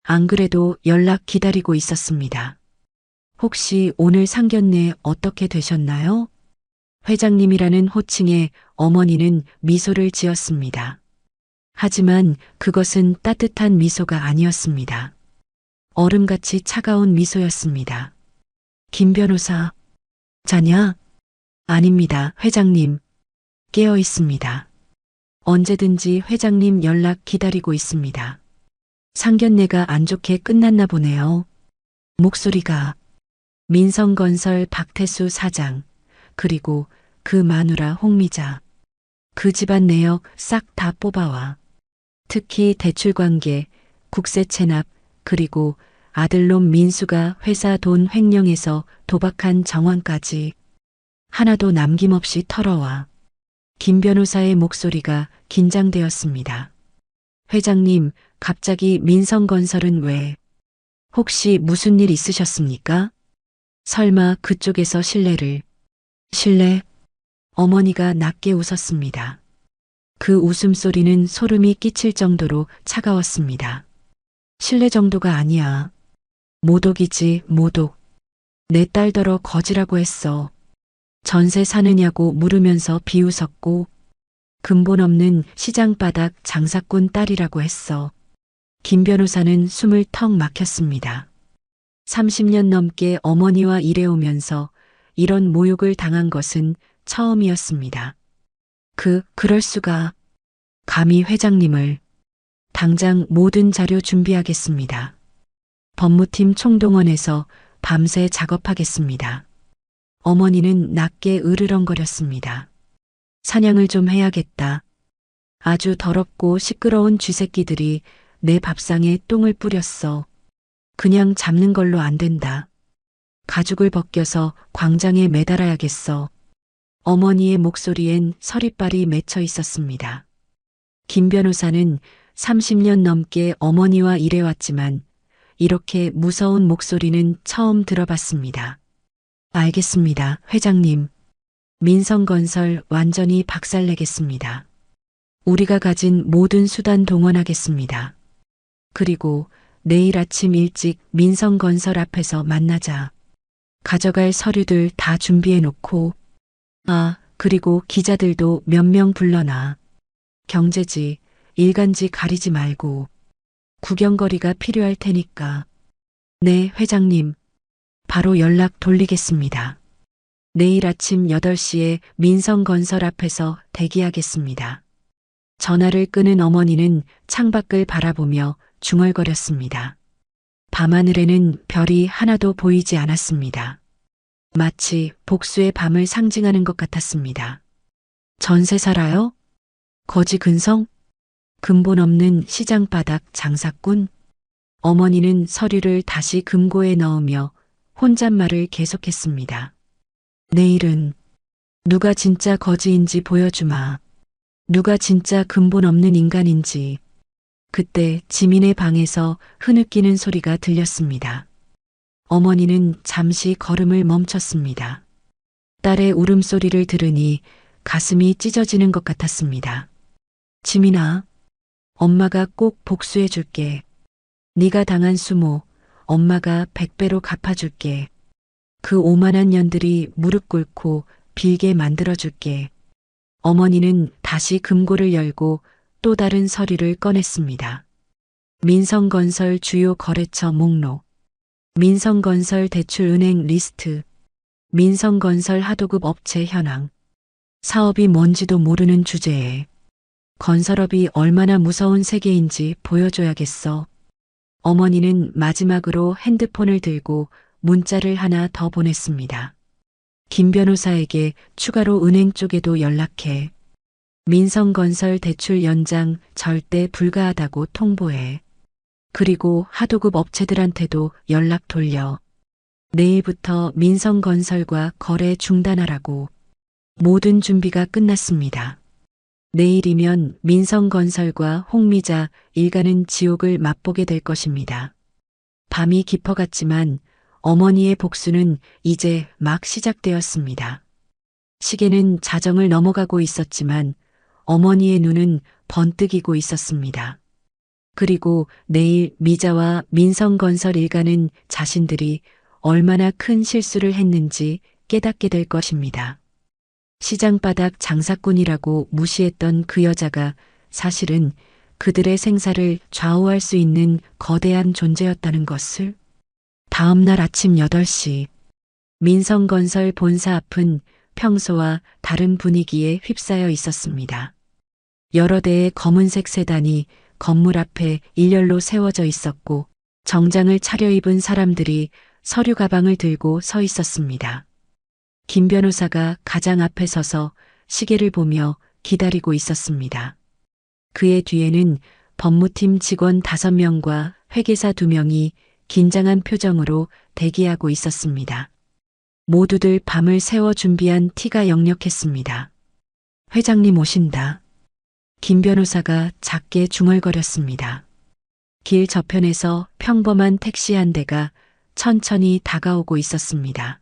안 그래도 연락 기다리고 있었습니다. 혹시 오늘 상견례 어떻게 되셨나요? 회장님이라는 호칭에 어머니는 미소를 지었습니다. 하지만 그것은 따뜻한 미소가 아니었습니다. 얼음같이 차가운 미소였습니다. 김 변호사, 자냐? 아닙니다, 회장님. 깨어 있습니다. 언제든지 회장님 연락 기다리고 있습니다. 상견례가 안 좋게 끝났나 보네요. 목소리가 민성건설 박태수 사장, 그리고 그 마누라 홍미자, 그 집안 내역 싹 다 뽑아와. 특히 대출관계, 국세 체납, 그리고 아들놈 민수가 회사 돈 횡령해서 도박한 정황까지 하나도 남김없이 털어와. 김 변호사의 목소리가 긴장되었습니다. 회장님, 갑자기 민성건설은 왜? 혹시 무슨 일 있으셨습니까? 설마 그쪽에서 실례를. 실례? 어머니가 낮게 웃었습니다. 그 웃음소리는 소름이 끼칠 정도로 차가웠습니다. 실례 정도가 아니야. 모독이지, 모독. 내 딸더러 거지라고 했어. 전세 사느냐고 물으면서 비웃었고 근본 없는 시장바닥 장사꾼 딸이라고 했어. 김 변호사는 숨을 턱 막혔습니다. 30년 넘게 어머니와 일해오면서 이런 모욕을 당한 것은 처음이었습니다. 그럴 수가. 감히 회장님을. 당장 모든 자료 준비하겠습니다. 법무팀 총동원해서 밤새 작업하겠습니다. 어머니는 낮게 으르렁거렸습니다. 사냥을 좀 해야겠다. 아주 더럽고 시끄러운 쥐새끼들이 내 밥상에 똥을 뿌렸어. 그냥 잡는 걸로 안 된다. 가죽을 벗겨서 광장에 매달아야겠어. 어머니의 목소리엔 서리빨이 맺혀 있었습니다. 김 변호사는 30년 넘게 어머니와 일해왔지만 이렇게 무서운 목소리는 처음 들어봤습니다. 알겠습니다, 회장님. 민성건설 완전히 박살내겠습니다. 우리가 가진 모든 수단 동원하겠습니다. 그리고 내일 아침 일찍 민성건설 앞에서 만나자. 가져갈 서류들 다 준비해놓고, 그리고 기자들도 몇 명 불러놔. 경제지, 일간지 가리지 말고 구경거리가 필요할 테니까. 네, 회장님. 바로 연락 돌리겠습니다. 내일 아침 8시에 민성건설 앞에서 대기하겠습니다. 전화를 끄는 어머니는 창밖을 바라보며 중얼거렸습니다. 밤하늘에는 별이 하나도 보이지 않았습니다. 마치 복수의 밤을 상징하는 것 같았습니다. 전세 살아요? 거지 근성? 근본 없는 시장바닥 장사꾼? 어머니는 서류를 다시 금고에 넣으며 혼잣말을 계속했습니다. 내일은 누가 진짜 거지인지 보여주마. 누가 진짜 근본 없는 인간인지. 그때 지민의 방에서 흐느끼는 소리가 들렸습니다. 어머니는 잠시 걸음을 멈췄습니다. 딸의 울음소리를 들으니 가슴이 찢어지는 것 같았습니다. 지민아, 엄마가 꼭 복수해 줄게. 네가 당한 수모, 엄마가 100배로 갚아줄게. 그 오만한 년들이 무릎 꿇고 빌게 만들어줄게. 어머니는 다시 금고를 열고 또 다른 서류를 꺼냈습니다. 민성건설 주요 거래처 목록, 민성건설 대출은행 리스트, 민성건설 하도급 업체 현황, 사업이 뭔지도 모르는 주제에 건설업이 얼마나 무서운 세계인지 보여줘야겠어. 어머니는 마지막으로 핸드폰을 들고 문자를 하나 더 보냈습니다. 김 변호사에게 추가로 은행 쪽에도 연락해. 민성건설 대출 연장 절대 불가하다고 통보해. 그리고 하도급 업체들한테도 연락 돌려. 내일부터 민성건설과 거래 중단하라고. 모든 준비가 끝났습니다. 내일이면 민성건설과 홍미자 일가는 지옥을 맛보게 될 것입니다. 밤이 깊어갔지만 어머니의 복수는 이제 막 시작되었습니다. 시계는 자정을 넘어가고 있었지만 어머니의 눈은 번뜩이고 있었습니다. 그리고 내일 미자와 민성건설 일가는 자신들이 얼마나 큰 실수를 했는지 깨닫게 될 것입니다. 시장바닥 장사꾼이라고 무시했던 그 여자가 사실은 그들의 생사를 좌우할 수 있는 거대한 존재였다는 것을. 다음 날 아침 8시 민성건설 본사 앞은 평소와 다른 분위기에 휩싸여 있었습니다. 여러 대의 검은색 세단이 건물 앞에 일렬로 세워져 있었고 정장을 차려입은 사람들이 서류 가방을 들고 서 있었습니다. 김 변호사가 가장 앞에 서서 시계를 보며 기다리고 있었습니다. 그의 뒤에는 법무팀 직원 5명과 회계사 2명이 긴장한 표정으로 대기하고 있었습니다. 모두들 밤을 새워 준비한 티가 역력했습니다. 회장님 오신다. 김 변호사가 작게 중얼거렸습니다. 길 저편에서 평범한 택시 한 대가 천천히 다가오고 있었습니다.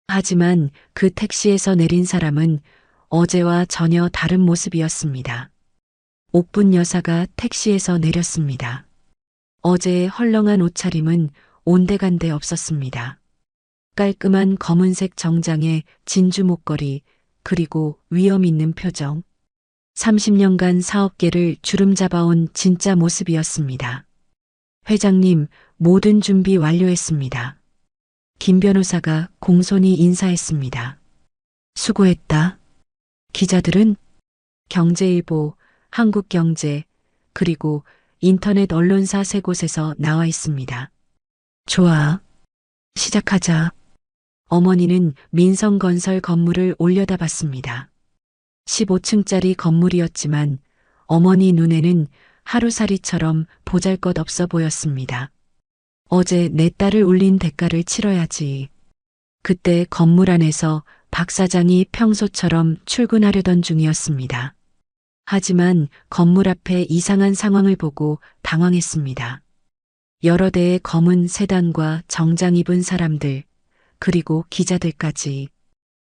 하지만 그 택시에서 내린 사람은 어제와 전혀 다른 모습이었습니다. 옥분 여사가 택시에서 내렸습니다. 어제의 헐렁한 옷차림은 온데간데 없었습니다. 깔끔한 검은색 정장에 진주 목걸이, 그리고 위험 있는 표정. 30년간 사업계를 주름 잡아온 진짜 모습이었습니다. 회장님, 모든 준비 완료했습니다. 김 변호사가 공손히 인사했습니다. 수고했다. 기자들은 경제일보, 한국경제, 그리고 인터넷 언론사 3곳에서 나와 있습니다. 좋아. 시작하자. 어머니는 민성건설 건물을 올려다봤습니다. 15층짜리 건물이었지만 어머니 눈에는 하루살이처럼 보잘것없어 보였습니다. 어제 내 딸을 울린 대가를 치러야지. 그때 건물 안에서 박 사장이 평소처럼 출근하려던 중이었습니다. 하지만 건물 앞에 이상한 상황을 보고 당황했습니다. 여러 대의 검은 세단과 정장 입은 사람들, 그리고 기자들까지.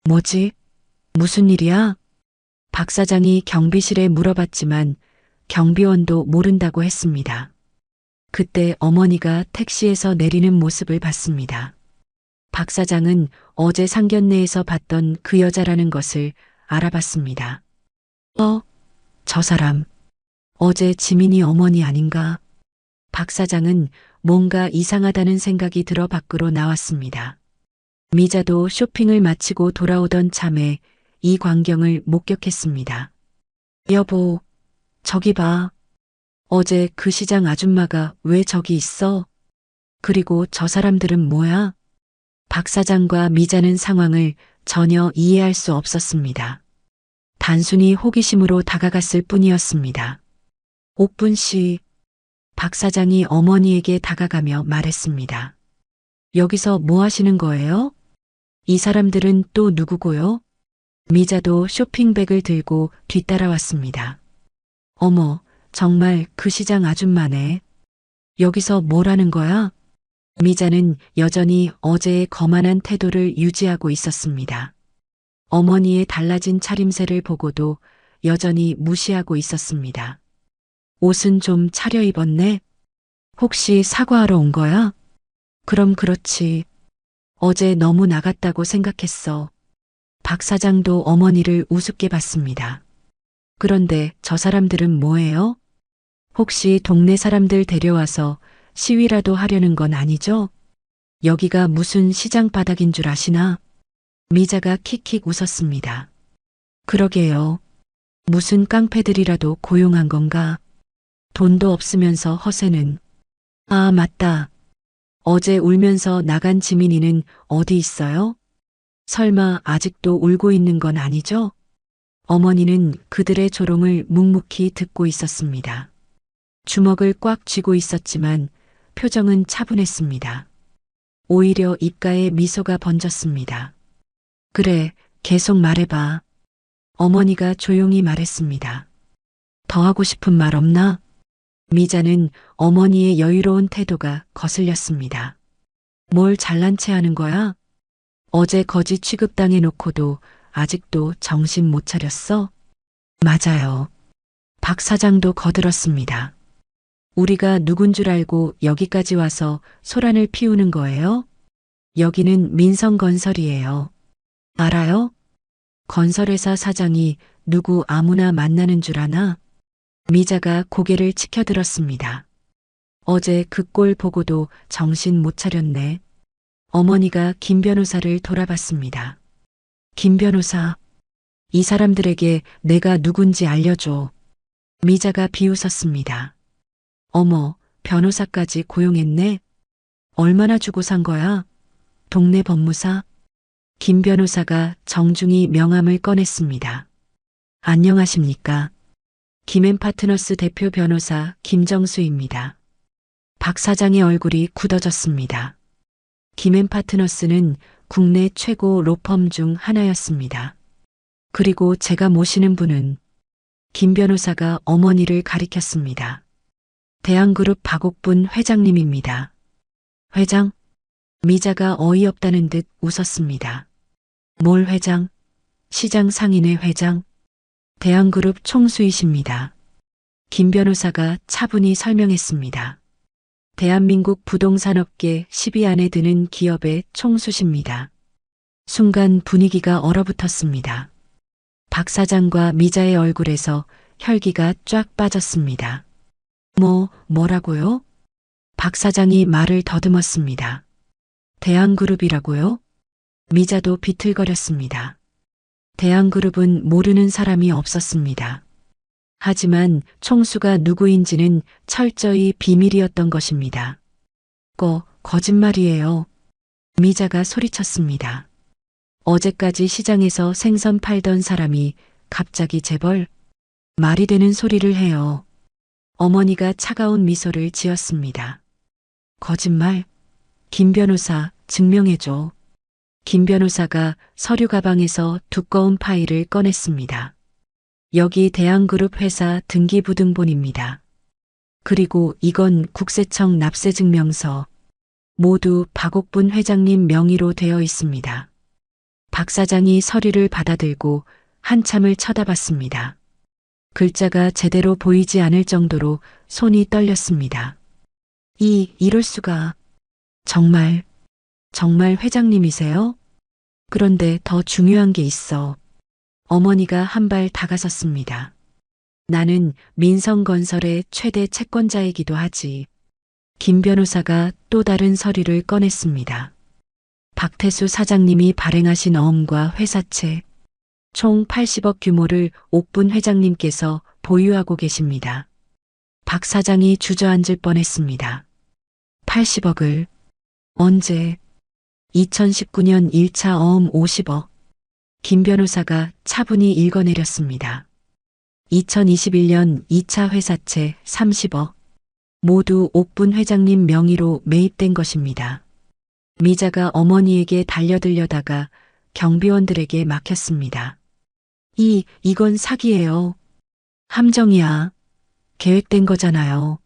뭐지? 무슨 일이야? 박 사장이 경비실에 물어봤지만 경비원도 모른다고 했습니다. 그때 어머니가 택시에서 내리는 모습을 봤습니다. 박 사장은 어제 상견례에서 봤던 그 여자라는 것을 알아봤습니다. 저 사람. 어제 지민이 어머니 아닌가? 박 사장은 뭔가 이상하다는 생각이 들어 밖으로 나왔습니다. 미자도 쇼핑을 마치고 돌아오던 참에 이 광경을 목격했습니다. 여보, 저기 봐. 어제 그 시장 아줌마가 왜 저기 있어? 그리고 저 사람들은 뭐야? 박 사장과 미자는 상황을 전혀 이해할 수 없었습니다. 단순히 호기심으로 다가갔을 뿐이었습니다. 옥분 씨, 박 사장이 어머니에게 다가가며 말했습니다. 여기서 뭐 하시는 거예요? 이 사람들은 또 누구고요? 미자도 쇼핑백을 들고 뒤따라왔습니다. 어머, 정말 그 시장 아줌마네. 여기서 뭘 하는 거야? 미자는 여전히 어제의 거만한 태도를 유지하고 있었습니다. 어머니의 달라진 차림새를 보고도 여전히 무시하고 있었습니다. 옷은 좀 차려입었네? 혹시 사과하러 온 거야? 그럼 그렇지. 어제 너무 나갔다고 생각했어. 박 사장도 어머니를 우습게 봤습니다. 그런데 저 사람들은 뭐예요? 혹시 동네 사람들 데려와서 시위라도 하려는 건 아니죠? 여기가 무슨 시장 바닥인 줄 아시나? 미자가 킥킥 웃었습니다. 그러게요. 무슨 깡패들이라도 고용한 건가? 돈도 없으면서 허세는. 아, 맞다. 어제 울면서 나간 지민이는 어디 있어요? 설마 아직도 울고 있는 건 아니죠? 어머니는 그들의 조롱을 묵묵히 듣고 있었습니다. 주먹을 꽉 쥐고 있었지만 표정은 차분했습니다. 오히려 입가에 미소가 번졌습니다. 그래, 계속 말해봐. 어머니가 조용히 말했습니다. 더 하고 싶은 말 없나? 미자는 어머니의 여유로운 태도가 거슬렸습니다. 뭘 잘난 체 하는 거야? 어제 거지 취급당해 놓고도 아직도 정신 못 차렸어? 맞아요. 박 사장도 거들었습니다. 우리가 누군 줄 알고 여기까지 와서 소란을 피우는 거예요? 여기는 민성건설이에요. 알아요? 건설회사 사장이 누구 아무나 만나는 줄 아나? 미자가 고개를 치켜들었습니다. 어제 그 꼴 보고도 정신 못 차렸네. 어머니가 김 변호사를 돌아봤습니다. 김 변호사, 이 사람들에게 내가 누군지 알려줘. 미자가 비웃었습니다. 어머, 변호사까지 고용했네? 얼마나 주고 산 거야? 동네 법무사? 김 변호사가 정중히 명함을 꺼냈습니다. 안녕하십니까? 김앤파트너스 대표 변호사 김정수입니다. 박 사장의 얼굴이 굳어졌습니다. 김앤파트너스는 국내 최고 로펌 중 하나였습니다. 그리고 제가 모시는 분은 김 변호사가 어머니를 가리켰습니다. 대한그룹 박옥분 회장님입니다. 회장? 미자가 어이없다는 듯 웃었습니다. 뭘 회장? 시장 상인회 회장? 대한그룹 총수이십니다. 김 변호사가 차분히 설명했습니다. 대한민국 부동산업계 10위 안에 드는 기업의 총수십니다. 순간 분위기가 얼어붙었습니다. 박 사장과 미자의 얼굴에서 혈기가 쫙 빠졌습니다. 뭐라고요? 박 사장이 말을 더듬었습니다. 대한그룹이라고요? 미자도 비틀거렸습니다. 대한그룹은 모르는 사람이 없었습니다. 하지만 총수가 누구인지는 철저히 비밀이었던 것입니다. 거짓말이에요. 미자가 소리쳤습니다. 어제까지 시장에서 생선 팔던 사람이 갑자기 재벌? 말이 되는 소리를 해요. 어머니가 차가운 미소를 지었습니다. 거짓말? 김 변호사, 증명해줘. 김 변호사가 서류 가방에서 두꺼운 파일을 꺼냈습니다. 여기 대한그룹 회사 등기부등본입니다. 그리고 이건 국세청 납세증명서. 모두 박옥분 회장님 명의로 되어 있습니다. 박 사장이 서류를 받아들고 한참을 쳐다봤습니다. 글자가 제대로 보이지 않을 정도로 손이 떨렸습니다. 이럴 수가. 정말 회장님이세요? 그런데 더 중요한 게 있어. 어머니가 한 발 다가섰습니다. 나는 민성건설의 최대 채권자이기도 하지. 김 변호사가 또 다른 서류를 꺼냈습니다. 박태수 사장님이 발행하신 어음과 회사채 총 80억 규모를 옥분 회장님께서 보유하고 계십니다. 박 사장이 주저앉을 뻔했습니다. 80억을 언제? 2019년 1차 어음 50억. 김 변호사가 차분히 읽어내렸습니다. 2021년 2차 회사채 30억. 모두 옥분 회장님 명의로 매입된 것입니다. 미자가 어머니에게 달려들려다가 경비원들에게 막혔습니다. 이건 사기예요. 함정이야. 계획된 거잖아요.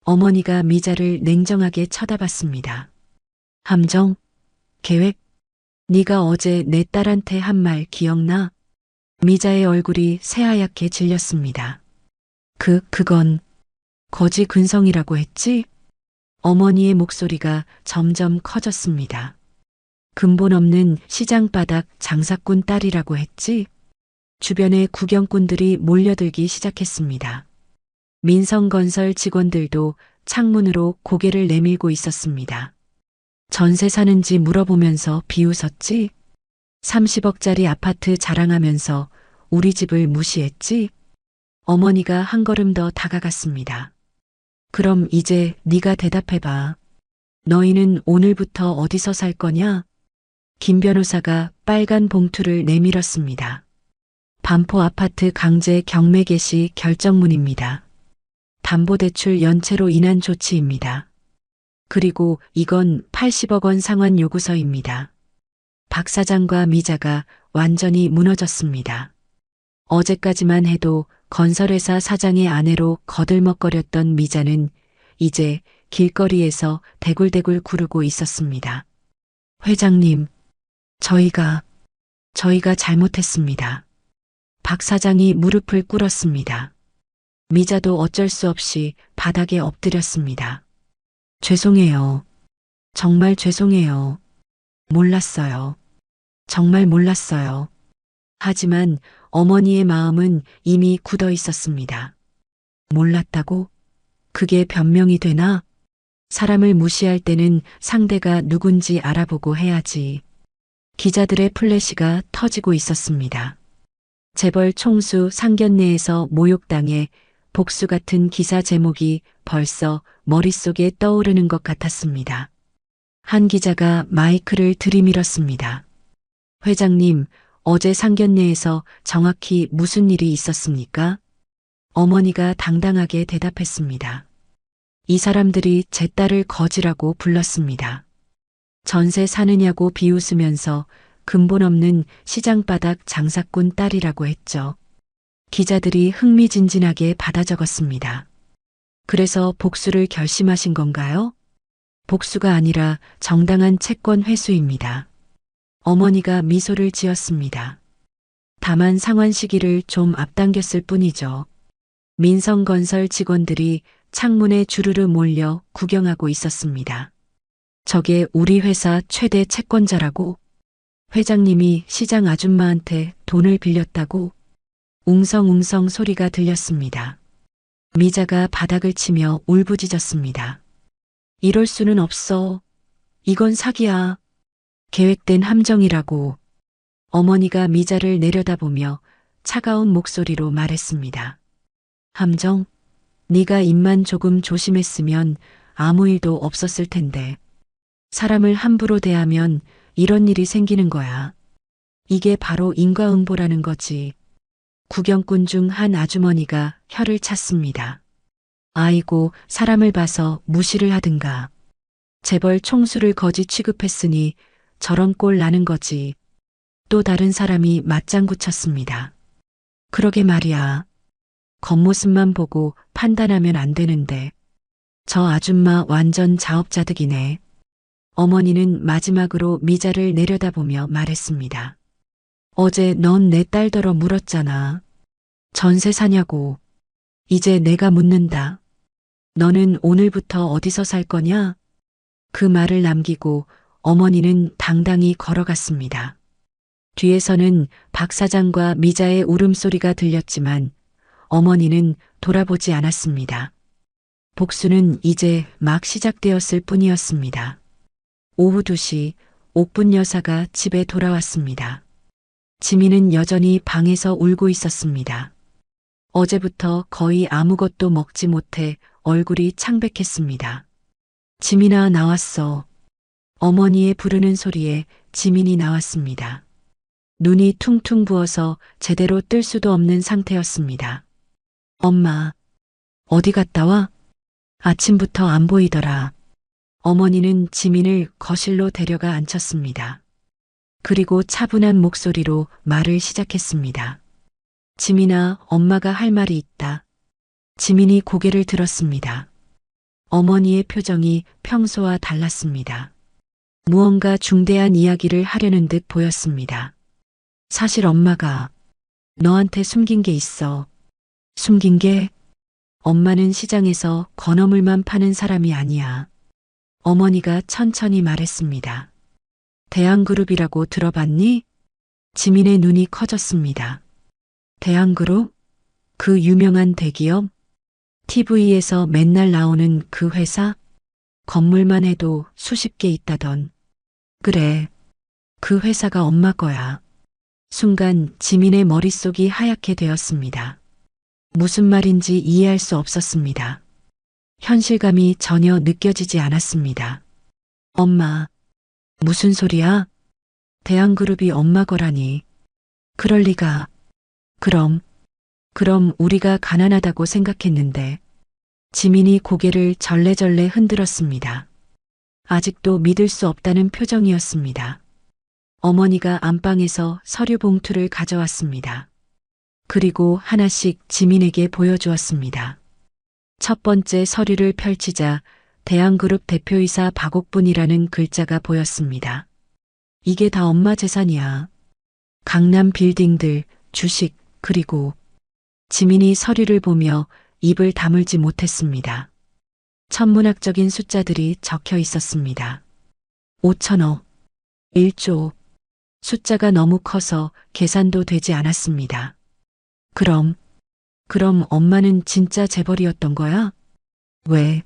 어머니가 미자를 냉정하게 쳐다봤습니다. 함정? 계획? 네가 어제 내 딸한테 한 말 기억나? 미자의 얼굴이 새하얗게 질렸습니다. 그건 거지 근성이라고 했지? 어머니의 목소리가 점점 커졌습니다. 근본 없는 시장바닥 장사꾼 딸이라고 했지? 주변에 구경꾼들이 몰려들기 시작했습니다. 민성건설 직원들도 창문으로 고개를 내밀고 있었습니다. 전세 사는지 물어보면서 비웃었지? 30억짜리 아파트 자랑하면서 우리 집을 무시했지? 어머니가 한 걸음 더 다가갔습니다. 그럼 이제 네가 대답해봐. 너희는 오늘부터 어디서 살 거냐? 김 변호사가 빨간 봉투를 내밀었습니다. 반포 아파트 강제 경매 개시 결정문입니다. 담보대출 연체로 인한 조치입니다. 그리고 이건 80억 원 상환 요구서입니다. 박 사장과 미자가 완전히 무너졌습니다. 어제까지만 해도 건설회사 사장의 아내로 거들먹거렸던 미자는 이제 길거리에서 대굴대굴 구르고 있었습니다. 회장님, 저희가 잘못했습니다. 박 사장이 무릎을 꿇었습니다. 미자도 어쩔 수 없이 바닥에 엎드렸습니다. 죄송해요. 정말 죄송해요. 몰랐어요. 정말 몰랐어요. 하지만 어머니의 마음은 이미 굳어 있었습니다. 몰랐다고? 그게 변명이 되나? 사람을 무시할 때는 상대가 누군지 알아보고 해야지. 기자들의 플래시가 터지고 있었습니다. 재벌 총수 상견례에서 모욕당해 복수 같은 기사 제목이 벌써 머릿속에 떠오르는 것 같았습니다. 한 기자가 마이크를 들이밀었습니다. 회장님, 어제 상견례에서 정확히 무슨 일이 있었습니까? 어머니가 당당하게 대답했습니다. 이 사람들이 제 딸을 거지라고 불렀습니다. 전세 사느냐고 비웃으면서 근본 없는 시장바닥 장사꾼 딸이라고 했죠. 기자들이 흥미진진하게 받아 적었습니다. 그래서 복수를 결심하신 건가요? 복수가 아니라 정당한 채권 회수입니다. 어머니가 미소를 지었습니다. 다만 상환 시기를 좀 앞당겼을 뿐이죠. 민성건설 직원들이 창문에 주르르 몰려 구경하고 있었습니다. 저게 우리 회사 최대 채권자라고? 회장님이 시장 아줌마한테 돈을 빌렸다고? 웅성웅성 소리가 들렸습니다. 미자가 바닥을 치며 울부짖었습니다. 이럴 수는 없어. 이건 사기야. 계획된 함정이라고. 어머니가 미자를 내려다보며 차가운 목소리로 말했습니다. 함정? 네가 입만 조금 조심했으면 아무 일도 없었을 텐데. 사람을 함부로 대하면 이런 일이 생기는 거야. 이게 바로 인과응보라는 거지. 구경꾼 중 한 아주머니가 혀를 찼습니다. 아이고, 사람을 봐서 무시를 하든가. 재벌 총수를 거지 취급했으니 저런 꼴 나는 거지. 또 다른 사람이 맞장구 쳤습니다. 그러게 말이야. 겉모습만 보고 판단하면 안 되는데. 저 아줌마 완전 자업자득이네. 어머니는 마지막으로 미자를 내려다보며 말했습니다. 어제 넌 내 딸더러 물었잖아. 전세 사냐고. 이제 내가 묻는다. 너는 오늘부터 어디서 살 거냐? 그 말을 남기고 어머니는 당당히 걸어갔습니다. 뒤에서는 박 사장과 미자의 울음소리가 들렸지만 어머니는 돌아보지 않았습니다. 복수는 이제 막 시작되었을 뿐이었습니다. 오후 2시 옥분 여사가 집에 돌아왔습니다. 지민은 여전히 방에서 울고 있었습니다. 어제부터 거의 아무것도 먹지 못해 얼굴이 창백했습니다. 지민아, 나왔어. 어머니의 부르는 소리에 지민이 나왔습니다. 눈이 퉁퉁 부어서 제대로 뜰 수도 없는 상태였습니다. 엄마, 어디 갔다 와? 아침부터 안 보이더라. 어머니는 지민을 거실로 데려가 앉혔습니다. 그리고 차분한 목소리로 말을 시작했습니다. 지민아, 엄마가 할 말이 있다. 지민이 고개를 들었습니다. 어머니의 표정이 평소와 달랐습니다. 무언가 중대한 이야기를 하려는 듯 보였습니다. 사실 엄마가 너한테 숨긴 게 있어. 숨긴 게? 엄마는 시장에서 건어물만 파는 사람이 아니야. 어머니가 천천히 말했습니다. 대한그룹이라고 들어봤니? 지민의 눈이 커졌습니다. 대한그룹? 그 유명한 대기업? TV에서 맨날 나오는 그 회사? 건물만 해도 수십 개 있다던. 그래, 그 회사가 엄마 거야. 순간 지민의 머릿속이 하얗게 되었습니다. 무슨 말인지 이해할 수 없었습니다. 현실감이 전혀 느껴지지 않았습니다. 엄마, 무슨 소리야? 대한그룹이 엄마 거라니. 그럴 리가. 그럼 우리가 가난하다고 생각했는데. 지민이 고개를 절레절레 흔들었습니다. 아직도 믿을 수 없다는 표정이었습니다. 어머니가 안방에서 서류 봉투를 가져왔습니다. 그리고 하나씩 지민에게 보여주었습니다. 첫 번째 서류를 펼치자 대한그룹 대표이사 박옥분이라는 글자가 보였습니다. 이게 다 엄마 재산이야. 강남 빌딩들, 주식, 그리고 지민이 서류를 보며 입을 다물지 못했습니다. 천문학적인 숫자들이 적혀 있었습니다. 5천억, 1조. 숫자가 너무 커서 계산도 되지 않았습니다. 그럼 엄마는 진짜 재벌이었던 거야? 왜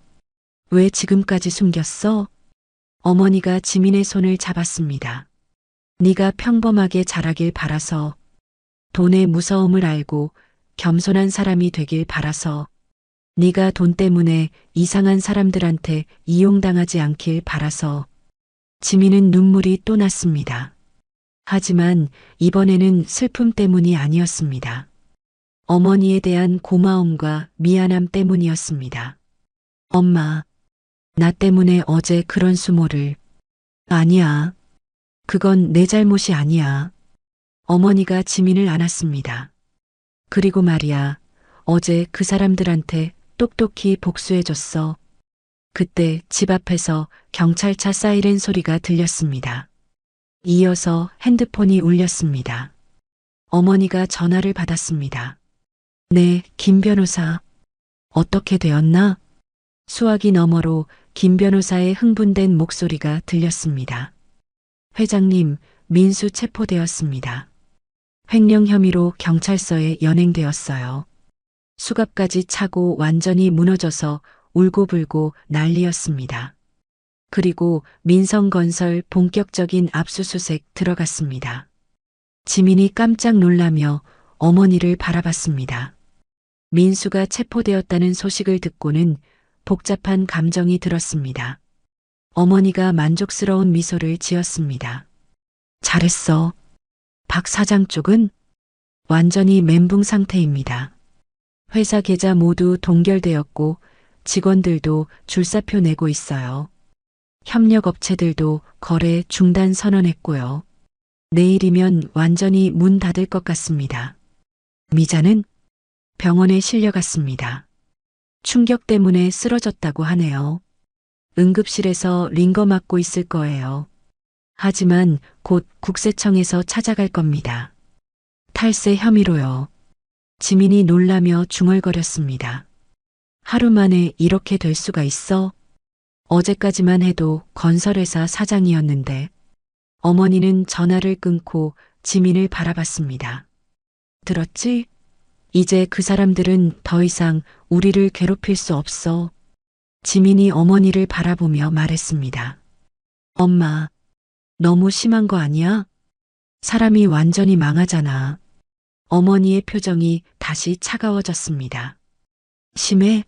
지금까지 숨겼어? 어머니가 지민의 손을 잡았습니다. 네가 평범하게 자라길 바라서, 돈의 무서움을 알고 겸손한 사람이 되길 바라서, 네가 돈 때문에 이상한 사람들한테 이용당하지 않길 바라서. 지민은 눈물이 또 났습니다. 하지만 이번에는 슬픔 때문이 아니었습니다. 어머니에 대한 고마움과 미안함 때문이었습니다. 엄마, 나 때문에 어제 그런 수모를. 아니야. 그건 내 잘못이 아니야. 어머니가 지민을 안았습니다. 그리고 말이야, 어제 그 사람들한테 똑똑히 복수해줬어. 그때 집 앞에서 경찰차 사이렌 소리가 들렸습니다. 이어서 핸드폰이 울렸습니다. 어머니가 전화를 받았습니다. 네, 김 변호사. 어떻게 되었나? 수화기 너머로 김 변호사의 흥분된 목소리가 들렸습니다. 회장님, 민수 체포되었습니다. 횡령 혐의로 경찰서에 연행되었어요. 수갑까지 차고 완전히 무너져서 울고불고 난리였습니다. 그리고 민성건설 본격적인 압수수색 들어갔습니다. 지민이 깜짝 놀라며 어머니를 바라봤습니다. 민수가 체포되었다는 소식을 듣고는 복잡한 감정이 들었습니다. 어머니가 만족스러운 미소를 지었습니다. 잘했어. 박 사장 쪽은 완전히 멘붕 상태입니다. 회사 계좌 모두 동결되었고 직원들도 줄사표 내고 있어요. 협력업체들도 거래 중단 선언했고요. 내일이면 완전히 문 닫을 것 같습니다. 미자는 병원에 실려갔습니다. 충격 때문에 쓰러졌다고 하네요. 응급실에서 링거 맞고 있을 거예요. 하지만 곧 국세청에서 찾아갈 겁니다. 탈세 혐의로요. 지민이 놀라며 중얼거렸습니다. 하루 만에 이렇게 될 수가 있어? 어제까지만 해도 건설회사 사장이었는데. 어머니는 전화를 끊고 지민을 바라봤습니다. 들었지? 이제 그 사람들은 더 이상 우리를 괴롭힐 수 없어. 지민이 어머니를 바라보며 말했습니다. 엄마, 너무 심한 거 아니야? 사람이 완전히 망하잖아. 어머니의 표정이 다시 차가워졌습니다. 심해?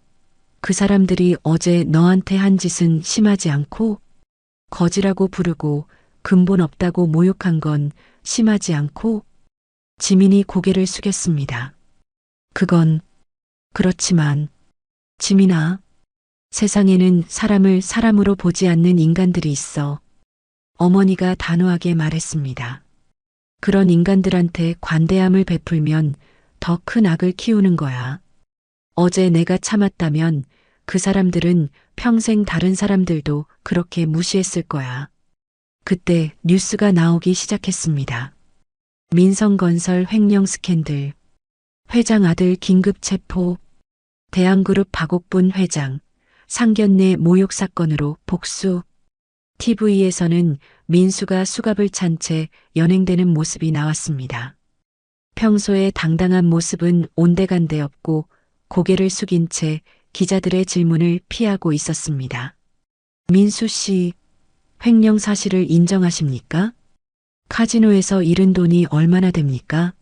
그 사람들이 어제 너한테 한 짓은 심하지 않고? 거지라고 부르고 근본 없다고 모욕한 건 심하지 않고? 지민이 고개를 숙였습니다. 그건 그렇지만 지민아, 세상에는 사람을 사람으로 보지 않는 인간들이 있어. 어머니가 단호하게 말했습니다. 그런 인간들한테 관대함을 베풀면 더 큰 악을 키우는 거야. 어제 내가 참았다면 그 사람들은 평생 다른 사람들도 그렇게 무시했을 거야. 그때 뉴스가 나오기 시작했습니다. 민성건설 횡령 스캔들, 회장 아들 긴급 체포, 대한그룹 박옥분 회장, 상견례 모욕 사건으로 복수. TV에서는 민수가 수갑을 찬 채 연행되는 모습이 나왔습니다. 평소에 당당한 모습은 온데간데 없고 고개를 숙인 채 기자들의 질문을 피하고 있었습니다. 민수 씨, 횡령 사실을 인정하십니까? 카지노에서 잃은 돈이 얼마나 됩니까?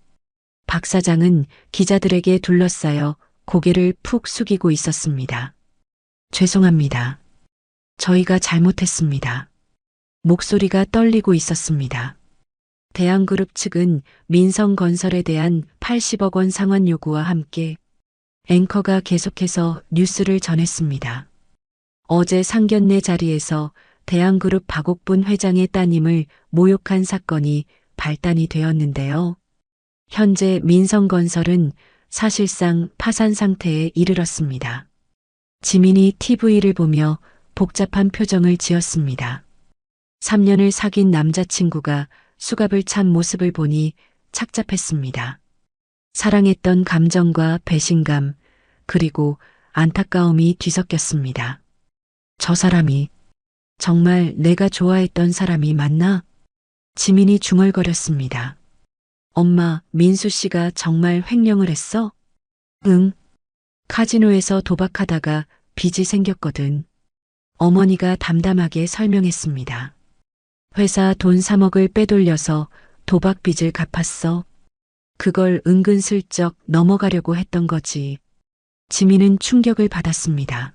박 사장은 기자들에게 둘러싸여 고개를 푹 숙이고 있었습니다. 죄송합니다. 저희가 잘못했습니다. 목소리가 떨리고 있었습니다. 대한그룹 측은 민성건설에 대한 80억 원 상환 요구와 함께 앵커가 계속해서 뉴스를 전했습니다. 어제 상견례 자리에서 대한그룹 박옥분 회장의 따님을 모욕한 사건이 발단이 되었는데요. 현재 민성건설은 사실상 파산 상태에 이르렀습니다. 지민이 TV를 보며 복잡한 표정을 지었습니다. 3년을 사귄 남자친구가 수갑을 찬 모습을 보니 착잡했습니다. 사랑했던 감정과 배신감, 그리고 안타까움이 뒤섞였습니다. 저 사람이 정말 내가 좋아했던 사람이 맞나? 지민이 중얼거렸습니다. 엄마, 민수 씨가 정말 횡령을 했어? 응. 카지노에서 도박하다가 빚이 생겼거든. 어머니가 담담하게 설명했습니다. 회사 돈 3억을 빼돌려서 도박 빚을 갚았어. 그걸 은근슬쩍 넘어가려고 했던 거지. 지민은 충격을 받았습니다.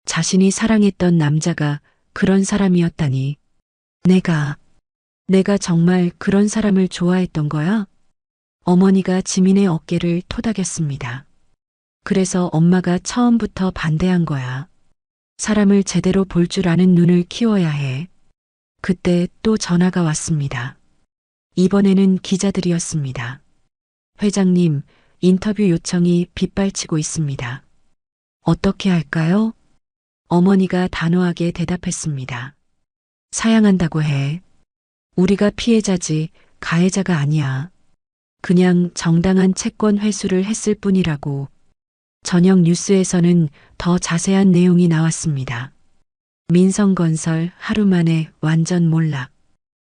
자신이 사랑했던 남자가 그런 사람이었다니. 내가 정말 그런 사람을 좋아했던 거야? 어머니가 지민의 어깨를 토닥였습니다. 그래서 엄마가 처음부터 반대한 거야. 사람을 제대로 볼 줄 아는 눈을 키워야 해. 그때 또 전화가 왔습니다. 이번에는 기자들이었습니다. 회장님, 인터뷰 요청이 빗발치고 있습니다. 어떻게 할까요? 어머니가 단호하게 대답했습니다. 사양한다고 해. 우리가 피해자지 가해자가 아니야. 그냥 정당한 채권 회수를 했을 뿐이라고. 저녁 뉴스에서는 더 자세한 내용이 나왔습니다. 민성건설 하루 만에 완전 몰락.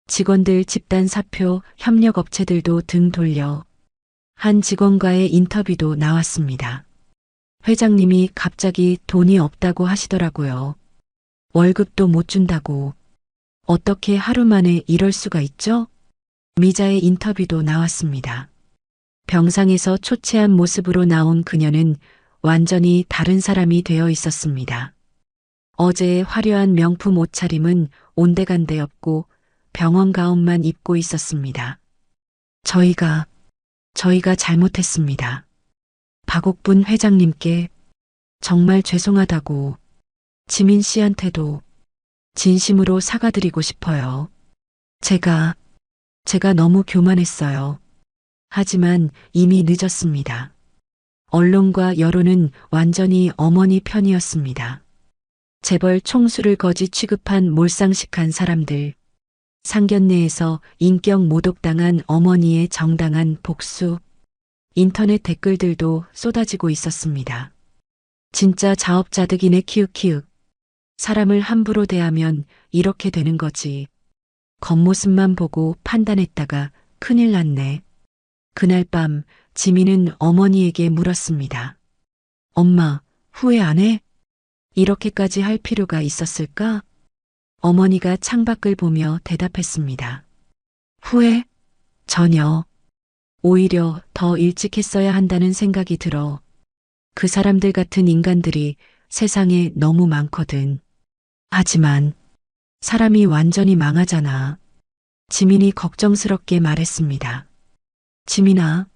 직원들 집단 사표, 협력업체들도 등 돌려. 한 직원과의 인터뷰도 나왔습니다. 회장님이 갑자기 돈이 없다고 하시더라고요. 월급도 못 준다고. 어떻게 하루 만에 이럴 수가 있죠? 미자의 인터뷰도 나왔습니다. 병상에서 초췌한 모습으로 나온 그녀는 완전히 다른 사람이 되어 있었습니다. 어제의 화려한 명품 옷차림은 온데간데 없고 병원 가운만 입고 있었습니다. 저희가 잘못했습니다. 박옥분 회장님께 정말 죄송하다고 지민 씨한테도 진심으로 사과드리고 싶어요. 제가 너무 교만했어요. 하지만 이미 늦었습니다. 언론과 여론은 완전히 어머니 편이었습니다. 재벌 총수를 거지 취급한 몰상식한 사람들, 상견례에서 인격 모독당한 어머니의 정당한 복수, 인터넷 댓글들도 쏟아지고 있었습니다. 진짜 자업자득이네 키읔키읔. 사람을 함부로 대하면 이렇게 되는 거지. 겉모습만 보고 판단했다가 큰일 났네. 그날 밤 지민은 어머니에게 물었습니다. 엄마, 후회 안 해? 이렇게까지 할 필요가 있었을까? 어머니가 창밖을 보며 대답했습니다. 후회? 전혀. 오히려 더 일찍 했어야 한다는 생각이 들어. 그 사람들 같은 인간들이 세상에 너무 많거든. 하지만 사람이 완전히 망하잖아. 지민이 걱정스럽게 말했습니다. 지민아,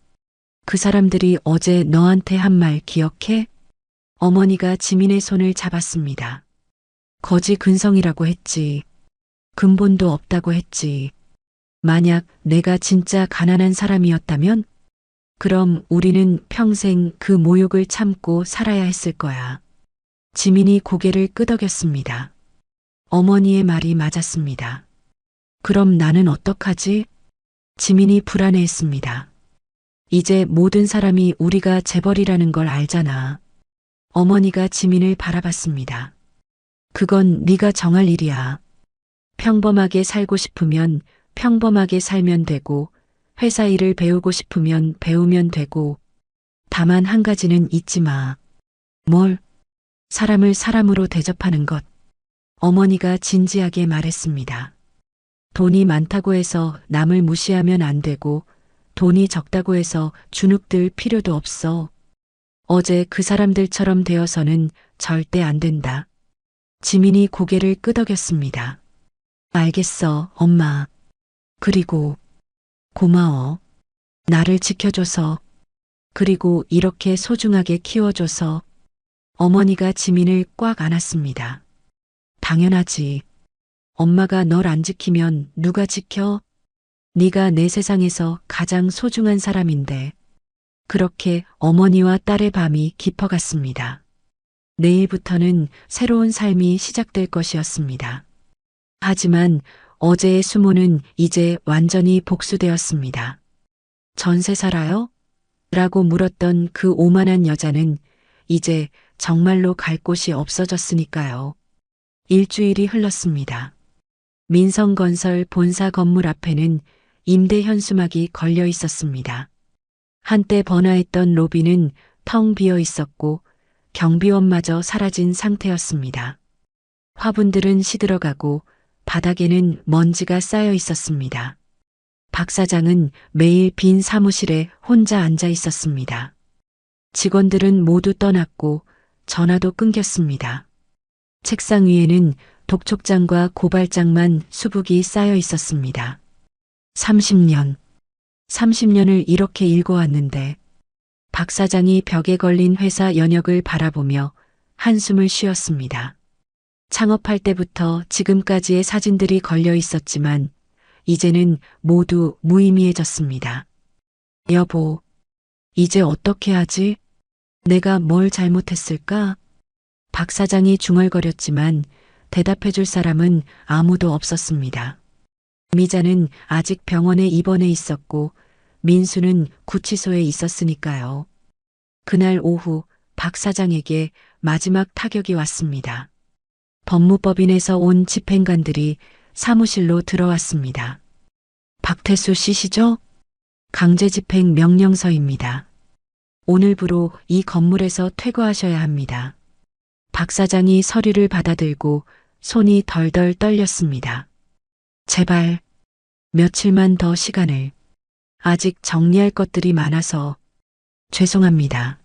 그 사람들이 어제 너한테 한 말 기억해? 어머니가 지민의 손을 잡았습니다. 거지 근성이라고 했지. 근본도 없다고 했지. 만약 내가 진짜 가난한 사람이었다면? 그럼 우리는 평생 그 모욕을 참고 살아야 했을 거야. 지민이 고개를 끄덕였습니다. 어머니의 말이 맞았습니다. 그럼 나는 어떡하지? 지민이 불안해했습니다. 이제 모든 사람이 우리가 재벌이라는 걸 알잖아. 어머니가 지민을 바라봤습니다. 그건 네가 정할 일이야. 평범하게 살고 싶으면 평범하게 살면 되고, 회사 일을 배우고 싶으면 배우면 되고, 다만 한 가지는 잊지 마. 뭘? 사람을 사람으로 대접하는 것. 어머니가 진지하게 말했습니다. 돈이 많다고 해서 남을 무시하면 안 되고, 돈이 적다고 해서 주눅들 필요도 없어. 어제 그 사람들처럼 되어서는 절대 안 된다. 지민이 고개를 끄덕였습니다. 알겠어, 엄마. 그리고 고마워. 나를 지켜줘서. 그리고 이렇게 소중하게 키워줘서. 어머니가 지민을 꽉 안았습니다. 당연하지. 엄마가 널 안 지키면 누가 지켜? 네가 내 세상에서 가장 소중한 사람인데. 그렇게 어머니와 딸의 밤이 깊어갔습니다. 내일부터는 새로운 삶이 시작될 것이었습니다. 하지만 어제의 수모는 이제 완전히 복수되었습니다. 전세 살아요? 라고 물었던 그 오만한 여자는 이제 정말로 갈 곳이 없어졌으니까요. 일주일이 흘렀습니다. 민성건설 본사 건물 앞에는 임대 현수막이 걸려 있었습니다. 한때 번화했던 로비는 텅 비어 있었고 경비원마저 사라진 상태였습니다. 화분들은 시들어가고 바닥에는 먼지가 쌓여 있었습니다. 박 사장은 매일 빈 사무실에 혼자 앉아 있었습니다. 직원들은 모두 떠났고 전화도 끊겼습니다. 책상 위에는 독촉장과 고발장만 수북이 쌓여 있었습니다. 30년을 이렇게 읽어왔는데 박 사장이 벽에 걸린 회사 연역을 바라보며 한숨을 쉬었습니다. 창업할 때부터 지금까지의 사진들이 걸려 있었지만 이제는 모두 무의미해졌습니다. 여보, 이제 어떻게 하지? 내가 뭘 잘못했을까? 박 사장이 중얼거렸지만 대답해줄 사람은 아무도 없었습니다. 미자는 아직 병원에 입원해 있었고 민수는 구치소에 있었으니까요. 그날 오후 박 사장에게 마지막 타격이 왔습니다. 법무법인에서 온 집행관들이 사무실로 들어왔습니다. 박태수 씨시죠? 강제집행 명령서입니다. 오늘부로 이 건물에서 퇴거하셔야 합니다. 박 사장이 서류를 받아들고 손이 덜덜 떨렸습니다. 제발 며칠만 더 시간을. 아직 정리할 것들이 많아서 죄송합니다.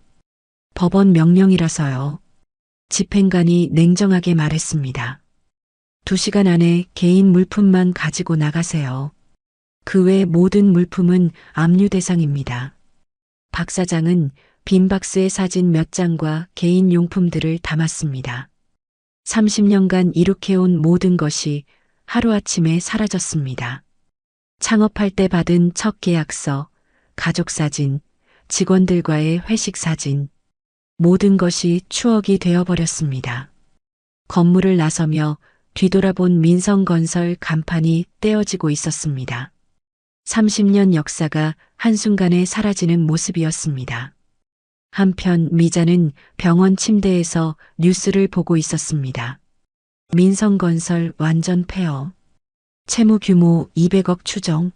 법원 명령이라서요. 집행관이 냉정하게 말했습니다. 2시간 안에 개인 물품만 가지고 나가세요. 그 외 모든 물품은 압류 대상입니다. 박 사장은 빈 박스에 사진 몇 장과 개인 용품들을 담았습니다. 30년간 이룩해온 모든 것이 하루아침에 사라졌습니다. 창업할 때 받은 첫 계약서, 가족 사진, 직원들과의 회식 사진, 모든 것이 추억이 되어버렸습니다. 건물을 나서며 뒤돌아본 민성건설 간판이 떼어지고 있었습니다. 30년 역사가 한순간에 사라지는 모습이었습니다. 한편 미자는 병원 침대에서 뉴스를 보고 있었습니다. 민성건설 완전 폐업. 채무 규모 200억 추정.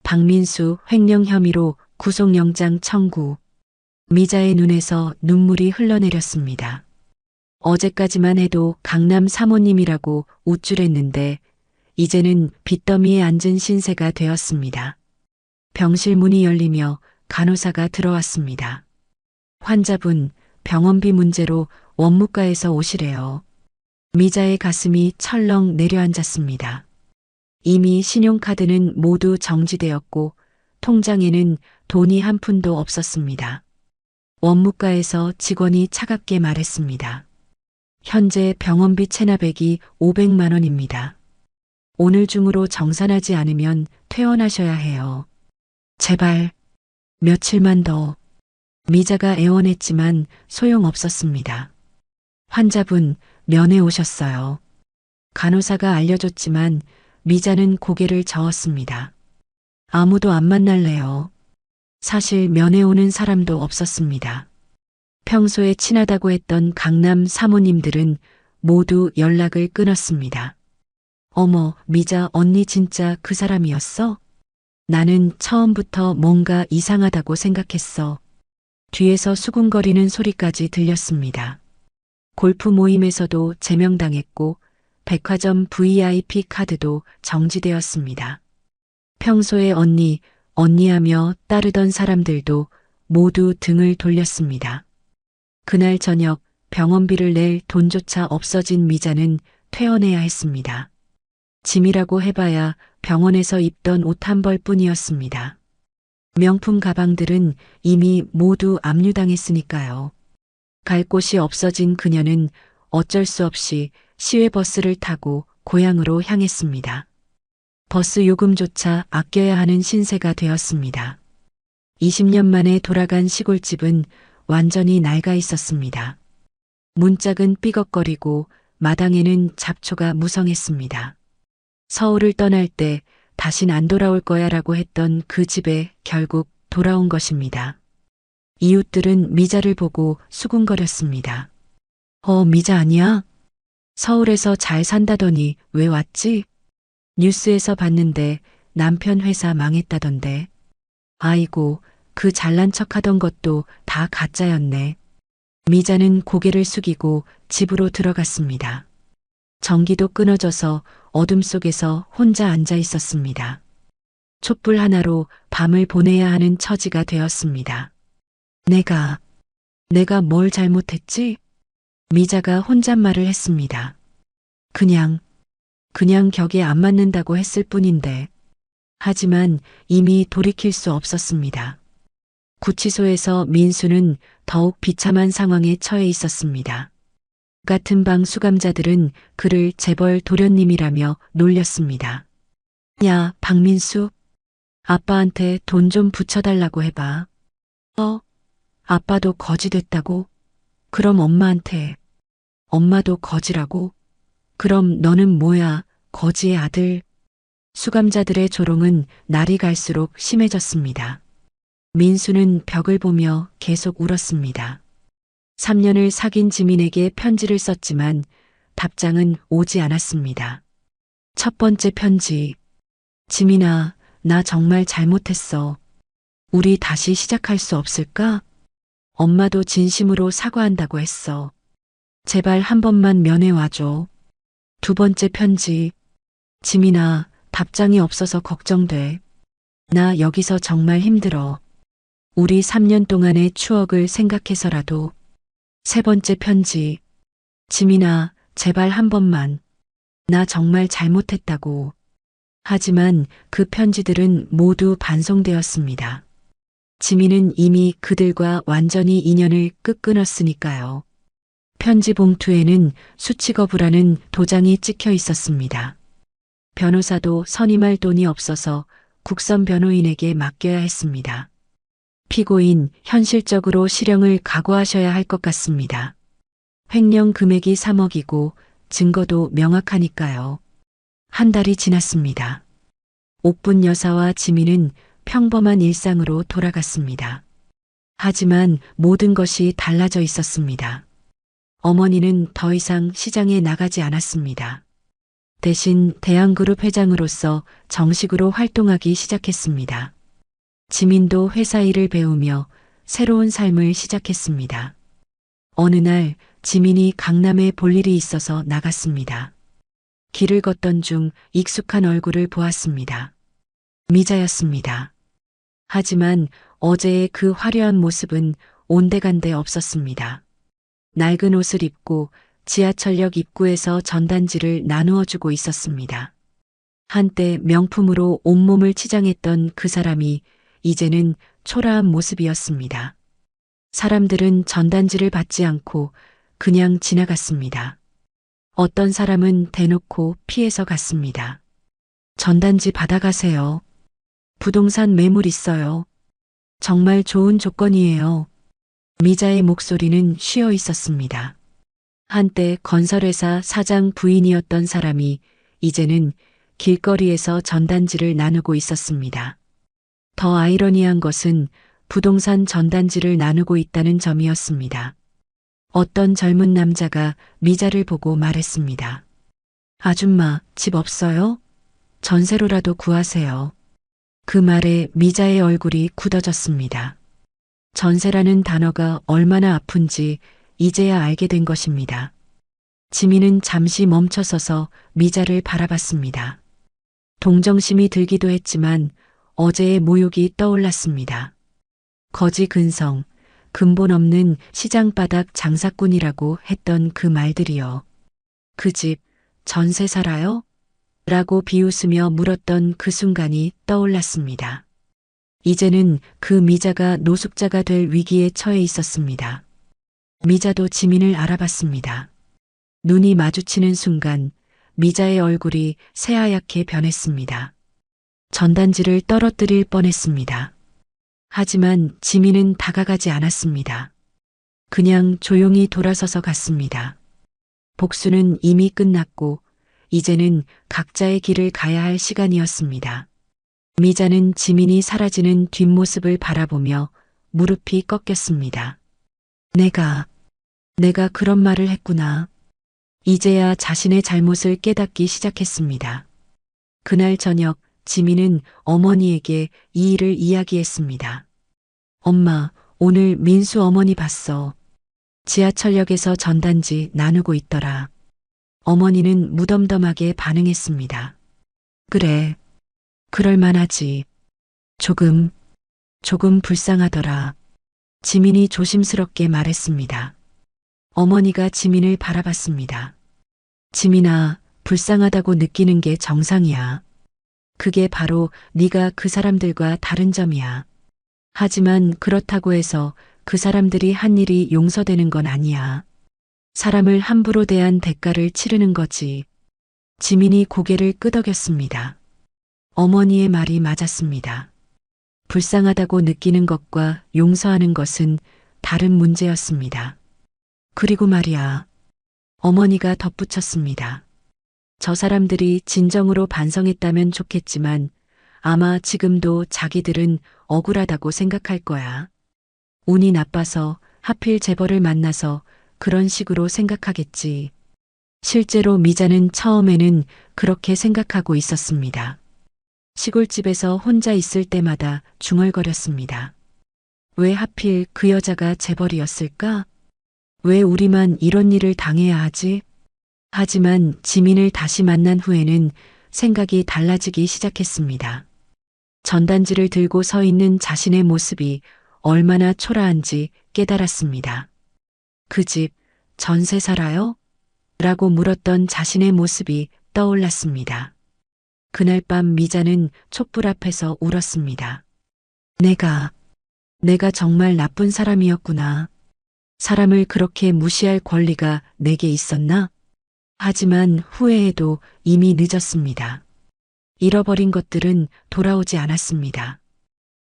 박민수 횡령 혐의로 구속영장 청구. 미자의 눈에서 눈물이 흘러내렸습니다. 어제까지만 해도 강남 사모님이라고 우쭐했는데 이제는 빚더미에 앉은 신세가 되었습니다. 병실 문이 열리며 간호사가 들어왔습니다. 환자분, 병원비 문제로 원무과에서 오시래요. 미자의 가슴이 철렁 내려앉았습니다. 이미 신용카드는 모두 정지되었고 통장에는 돈이 한 푼도 없었습니다. 원무과에서 직원이 차갑게 말했습니다. 현재 병원비 체납액이 500만 원입니다. 오늘 중으로 정산하지 않으면 퇴원하셔야 해요. 제발 며칠만 더. 미자가 애원했지만 소용없었습니다. 환자분, 면회 오셨어요. 간호사가 알려줬지만 미자는 고개를 저었습니다. 아무도 안 만날래요. 사실 면회 오는 사람도 없었습니다. 평소에 친하다고 했던 강남 사모님들은 모두 연락을 끊었습니다. 어머, 미자 언니 진짜 그 사람이었어? 나는 처음부터 뭔가 이상하다고 생각했어. 뒤에서 수군거리는 소리까지 들렸습니다. 골프 모임에서도 제명당했고 백화점 VIP 카드도 정지되었습니다. 평소에 언니, 언니하며 따르던 사람들도 모두 등을 돌렸습니다. 그날 저녁 병원비를 낼 돈조차 없어진 미자는 퇴원해야 했습니다. 짐이라고 해봐야 병원에서 입던 옷 한 벌 뿐이었습니다. 명품 가방들은 이미 모두 압류당했으니까요. 갈 곳이 없어진 그녀는 어쩔 수 없이 시외버스를 타고 고향으로 향했습니다. 버스 요금조차 아껴야 하는 신세가 되었습니다. 20년 만에 돌아간 시골집은 완전히 낡아 있었습니다. 문짝은 삐걱거리고 마당에는 잡초가 무성했습니다. 서울을 떠날 때 다신 안 돌아올 거야 라고 했던 그 집에 결국 돌아온 것입니다. 이웃들은 미자를 보고 수군거렸습니다. 미자 아니야? 서울에서 잘 산다더니 왜 왔지? 뉴스에서 봤는데 남편 회사 망했다던데. 아이고, 그 잘난 척 하던 것도 다 가짜였네. 미자는 고개를 숙이고 집으로 들어갔습니다. 전기도 끊어져서 어둠 속에서 혼자 앉아 있었습니다. 촛불 하나로 밤을 보내야 하는 처지가 되었습니다. 내가 뭘 잘못했지? 미자가 혼잣말을 했습니다. 그냥 격에 안 맞는다고 했을 뿐인데. 하지만 이미 돌이킬 수 없었습니다. 구치소에서 민수는 더욱 비참한 상황에 처해 있었습니다. 같은 방 수감자들은 그를 재벌 도련님이라며 놀렸습니다. 야, 박민수. 아빠한테 돈 좀 붙여달라고 해봐. 아빠도 거지 됐다고? 그럼 엄마한테. 엄마도 거지라고? 그럼 너는 뭐야, 거지의 아들. 수감자들의 조롱은 날이 갈수록 심해졌습니다. 민수는 벽을 보며 계속 울었습니다. 3년을 사귄 지민에게 편지를 썼지만 답장은 오지 않았습니다. 첫 번째 편지. 지민아, 나 정말 잘못했어. 우리 다시 시작할 수 없을까? 엄마도 진심으로 사과한다고 했어. 제발 한 번만 면회 와줘. 두 번째 편지. 지민아, 답장이 없어서 걱정돼. 나 여기서 정말 힘들어. 우리 3년 동안의 추억을 생각해서라도. 세 번째 편지. 지민아, 제발 한 번만. 나 정말 잘못했다고. 하지만 그 편지들은 모두 반송되었습니다. 지민은 이미 그들과 완전히 인연을 끊었으니까요. 편지 봉투에는 수치거부라는 도장이 찍혀 있었습니다. 변호사도 선임할 돈이 없어서 국선 변호인에게 맡겨야 했습니다. 피고인, 현실적으로 실형을 각오하셔야 할 것 같습니다. 횡령 금액이 3억이고 증거도 명확하니까요. 한 달이 지났습니다. 옥분 여사와 지민은 평범한 일상으로 돌아갔습니다. 하지만 모든 것이 달라져 있었습니다. 어머니는 더 이상 시장에 나가지 않았습니다. 대신 대한그룹 회장으로서 정식으로 활동하기 시작했습니다. 지민도 회사 일을 배우며 새로운 삶을 시작했습니다. 어느 날 지민이 강남에 볼 일이 있어서 나갔습니다. 길을 걷던 중 익숙한 얼굴을 보았습니다. 미자였습니다. 하지만 어제의 그 화려한 모습은 온데간데 없었습니다. 낡은 옷을 입고 지하철역 입구에서 전단지를 나누어 주고 있었습니다. 한때 명품으로 온몸을 치장했던 그 사람이 이제는 초라한 모습이었습니다. 사람들은 전단지를 받지 않고 그냥 지나갔습니다. 어떤 사람은 대놓고 피해서 갔습니다. 전단지 받아가세요. 부동산 매물 있어요. 정말 좋은 조건이에요. 미자의 목소리는 쉬어 있었습니다. 한때 건설회사 사장 부인이었던 사람이 이제는 길거리에서 전단지를 나누고 있었습니다. 더 아이러니한 것은 부동산 전단지를 나누고 있다는 점이었습니다. 어떤 젊은 남자가 미자를 보고 말했습니다. 아줌마, 집 없어요? 전세로라도 구하세요. 그 말에 미자의 얼굴이 굳어졌습니다. 전세라는 단어가 얼마나 아픈지 이제야 알게 된 것입니다. 지민은 잠시 멈춰서서 미자를 바라봤습니다. 동정심이 들기도 했지만 어제의 모욕이 떠올랐습니다. 거지 근성, 근본 없는 시장바닥 장사꾼이라고 했던 그 말들이요. 그 집 전세 살아요? 라고 비웃으며 물었던 그 순간이 떠올랐습니다. 이제는 그 미자가 노숙자가 될 위기에 처해 있었습니다. 미자도 지민을 알아봤습니다. 눈이 마주치는 순간 미자의 얼굴이 새하얗게 변했습니다. 전단지를 떨어뜨릴 뻔했습니다. 하지만 지민은 다가가지 않았습니다. 그냥 조용히 돌아서서 갔습니다. 복수는 이미 끝났고 이제는 각자의 길을 가야 할 시간이었습니다. 미자는 지민이 사라지는 뒷모습을 바라보며 무릎이 꺾였습니다. 내가 그런 말을 했구나. 이제야 자신의 잘못을 깨닫기 시작했습니다. 그날 저녁 지민은 어머니에게 이 일을 이야기했습니다. 엄마, 오늘 민수 어머니 봤어. 지하철역에서 전단지 나누고 있더라. 어머니는 무덤덤하게 반응했습니다. 그래, 그럴만하지. 조금 불쌍하더라. 지민이 조심스럽게 말했습니다. 어머니가 지민을 바라봤습니다. 지민아, 불쌍하다고 느끼는 게 정상이야. 그게 바로 네가 그 사람들과 다른 점이야. 하지만 그렇다고 해서 그 사람들이 한 일이 용서되는 건 아니야. 사람을 함부로 대한 대가를 치르는 거지. 지민이 고개를 끄덕였습니다. 어머니의 말이 맞았습니다. 불쌍하다고 느끼는 것과 용서하는 것은 다른 문제였습니다. 그리고 말이야. 어머니가 덧붙였습니다. 저 사람들이 진정으로 반성했다면 좋겠지만 아마 지금도 자기들은 억울하다고 생각할 거야. 운이 나빠서 하필 재벌을 만나서 그런 식으로 생각하겠지. 실제로 미자는 처음에는 그렇게 생각하고 있었습니다. 시골집에서 혼자 있을 때마다 중얼거렸습니다. 왜 하필 그 여자가 재벌이었을까? 왜 우리만 이런 일을 당해야 하지? 하지만 지민을 다시 만난 후에는 생각이 달라지기 시작했습니다. 전단지를 들고 서 있는 자신의 모습이 얼마나 초라한지 깨달았습니다. 그 집 전세 살아요? 라고 물었던 자신의 모습이 떠올랐습니다. 그날 밤 미자는 촛불 앞에서 울었습니다. 내가 정말 나쁜 사람이었구나. 사람을 그렇게 무시할 권리가 내게 있었나? 하지만 후회해도 이미 늦었습니다. 잃어버린 것들은 돌아오지 않았습니다.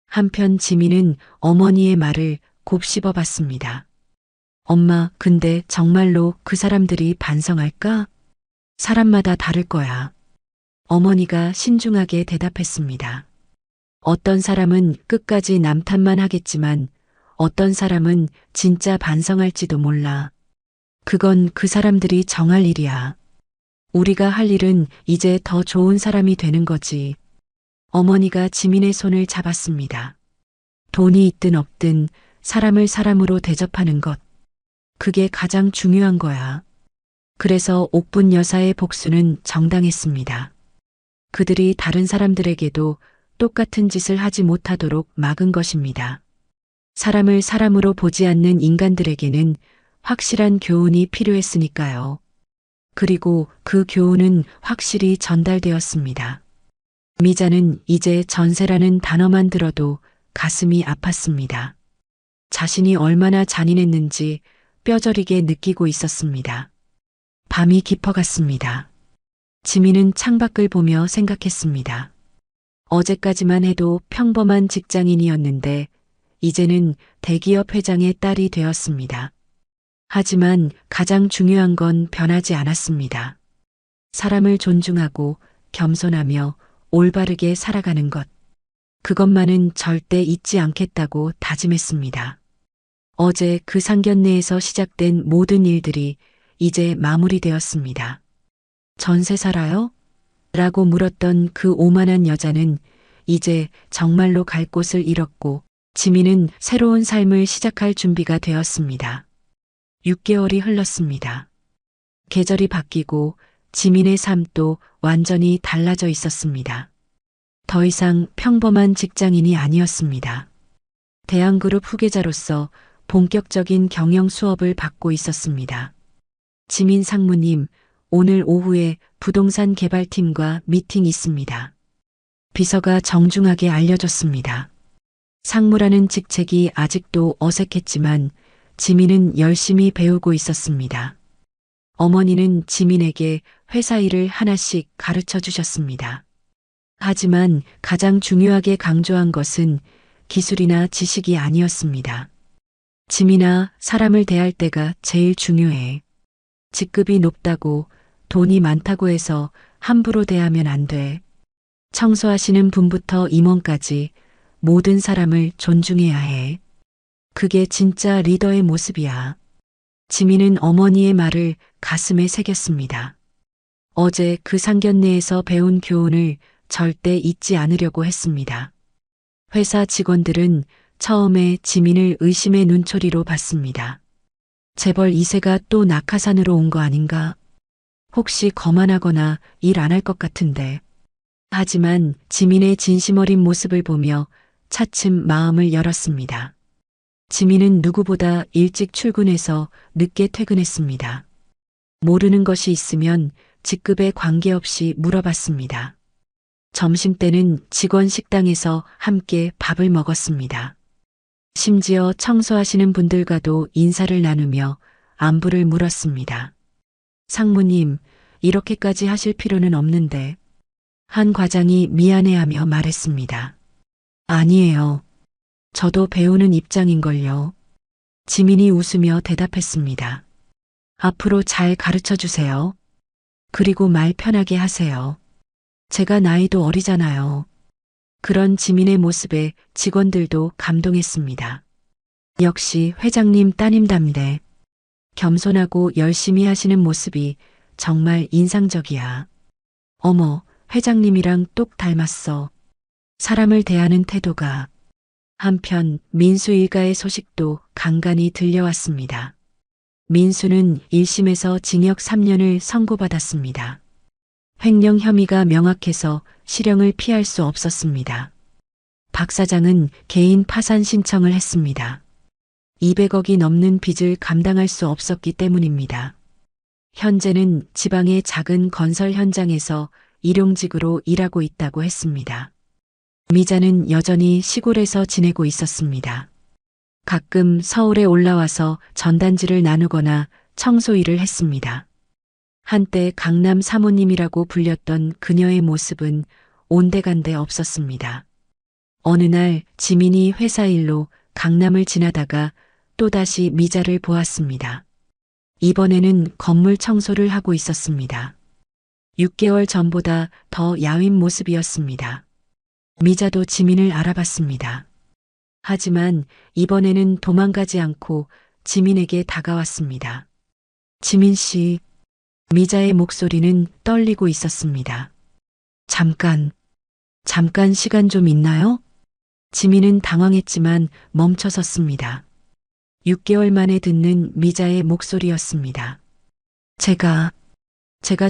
한편 지민은 어머니의 말을 곱씹어 봤습니다. 엄마, 근데 정말로 그 사람들이 반성할까? 사람마다 다를 거야. 어머니가 신중하게 대답했습니다. 어떤 사람은 끝까지 남 탓만 하겠지만 어떤 사람은 진짜 반성할지도 몰라. 그건 그 사람들이 정할 일이야. 우리가 할 일은 이제 더 좋은 사람이 되는 거지. 어머니가 지민의 손을 잡았습니다. 돈이 있든 없든 사람을 사람으로 대접하는 것. 그게 가장 중요한 거야. 그래서 옥분 여사의 복수는 정당했습니다. 그들이 다른 사람들에게도 똑같은 짓을 하지 못하도록 막은 것입니다. 사람을 사람으로 보지 않는 인간들에게는 확실한 교훈이 필요했으니까요. 그리고 그 교훈은 확실히 전달되었습니다. 미자는 이제 전세라는 단어만 들어도 가슴이 아팠습니다. 자신이 얼마나 잔인했는지 뼈저리게 느끼고 있었습니다. 밤이 깊어갔습니다. 지민은 창밖을 보며 생각했습니다. 어제까지만 해도 평범한 직장인이었는데 이제는 대기업 회장의 딸이 되었습니다. 하지만 가장 중요한 건 변하지 않았습니다. 사람을 존중하고 겸손하며 올바르게 살아가는 것. 그것만은 절대 잊지 않겠다고 다짐했습니다. 어제 그 상견례에서 시작된 모든 일들이 이제 마무리되었습니다. 전세 살아요? 라고 물었던 그 오만한 여자는 이제 정말로 갈 곳을 잃었고 지민은 새로운 삶을 시작할 준비가 되었습니다. 6개월이 흘렀습니다. 계절이 바뀌고 지민의 삶도 완전히 달라져 있었습니다. 더 이상 평범한 직장인이 아니었습니다. 대한그룹 후계자로서 본격적인 경영 수업을 받고 있었습니다. 지민 상무님, 오늘 오후에 부동산 개발팀과 미팅 있습니다. 비서가 정중하게 알려줬습니다. 상무라는 직책이 아직도 어색했지만 지민은 열심히 배우고 있었습니다. 어머니는 지민에게 회사 일을 하나씩 가르쳐 주셨습니다. 하지만 가장 중요하게 강조한 것은 기술이나 지식이 아니었습니다. 지민아, 사람을 대할 때가 제일 중요해. 직급이 높다고 돈이 많다고 해서 함부로 대하면 안 돼. 청소하시는 분부터 임원까지 모든 사람을 존중해야 해. 그게 진짜 리더의 모습이야. 지민은 어머니의 말을 가슴에 새겼습니다. 어제 그 상견례에서 배운 교훈을 절대 잊지 않으려고 했습니다. 회사 직원들은 처음에 지민을 의심의 눈초리로 봤습니다. 재벌 2세가 또 낙하산으로 온 거 아닌가? 혹시 거만하거나 일 안 할 것 같은데. 하지만 지민의 진심 어린 모습을 보며 차츰 마음을 열었습니다. 지민은 누구보다 일찍 출근해서 늦게 퇴근했습니다. 모르는 것이 있으면 직급에 관계없이 물어봤습니다. 점심때는 직원 식당에서 함께 밥을 먹었습니다. 심지어 청소하시는 분들과도 인사를 나누며 안부를 물었습니다. 상무님, 이렇게까지 하실 필요는 없는데. 한 과장이 미안해하며 말했습니다. 아니에요. 저도 배우는 입장인걸요. 지민이 웃으며 대답했습니다. 앞으로 잘 가르쳐 주세요. 그리고 말 편하게 하세요. 제가 나이도 어리잖아요. 그런 지민의 모습에 직원들도 감동했습니다. 역시 회장님 따님답네. 겸손하고 열심히 하시는 모습이 정말 인상적이야. 어머, 회장님이랑 똑 닮았어. 사람을 대하는 태도가. 한편 민수 일가의 소식도 간간히 들려왔습니다. 민수는 1심에서 징역 3년을 선고받았습니다. 횡령 혐의가 명확해서 실형을 피할 수 없었습니다. 박 사장은 개인 파산 신청을 했습니다. 200억이 넘는 빚을 감당할 수 없었기 때문입니다. 현재는 지방의 작은 건설 현장에서 일용직으로 일하고 있다고 했습니다. 미자는 여전히 시골에서 지내고 있었습니다. 가끔 서울에 올라와서 전단지를 나누거나 청소 일을 했습니다. 한때 강남 사모님이라고 불렸던 그녀의 모습은 온데간데 없었습니다. 어느 날 지민이 회사 일로 강남을 지나다가 또다시 미자를 보았습니다. 이번에는 건물 청소를 하고 있었습니다. 6개월 전보다 더 야윈 모습이었습니다. 미자도 지민을 알아봤습니다. 하지만 이번에는 도망가지 않고 지민에게 다가왔습니다. 지민 씨, 미자의 목소리는 떨리고 있었습니다. 잠깐 시간 좀 있나요? 지민은 당황했지만 멈춰섰습니다. 6개월 만에 듣는 미자의 목소리였습니다. 제가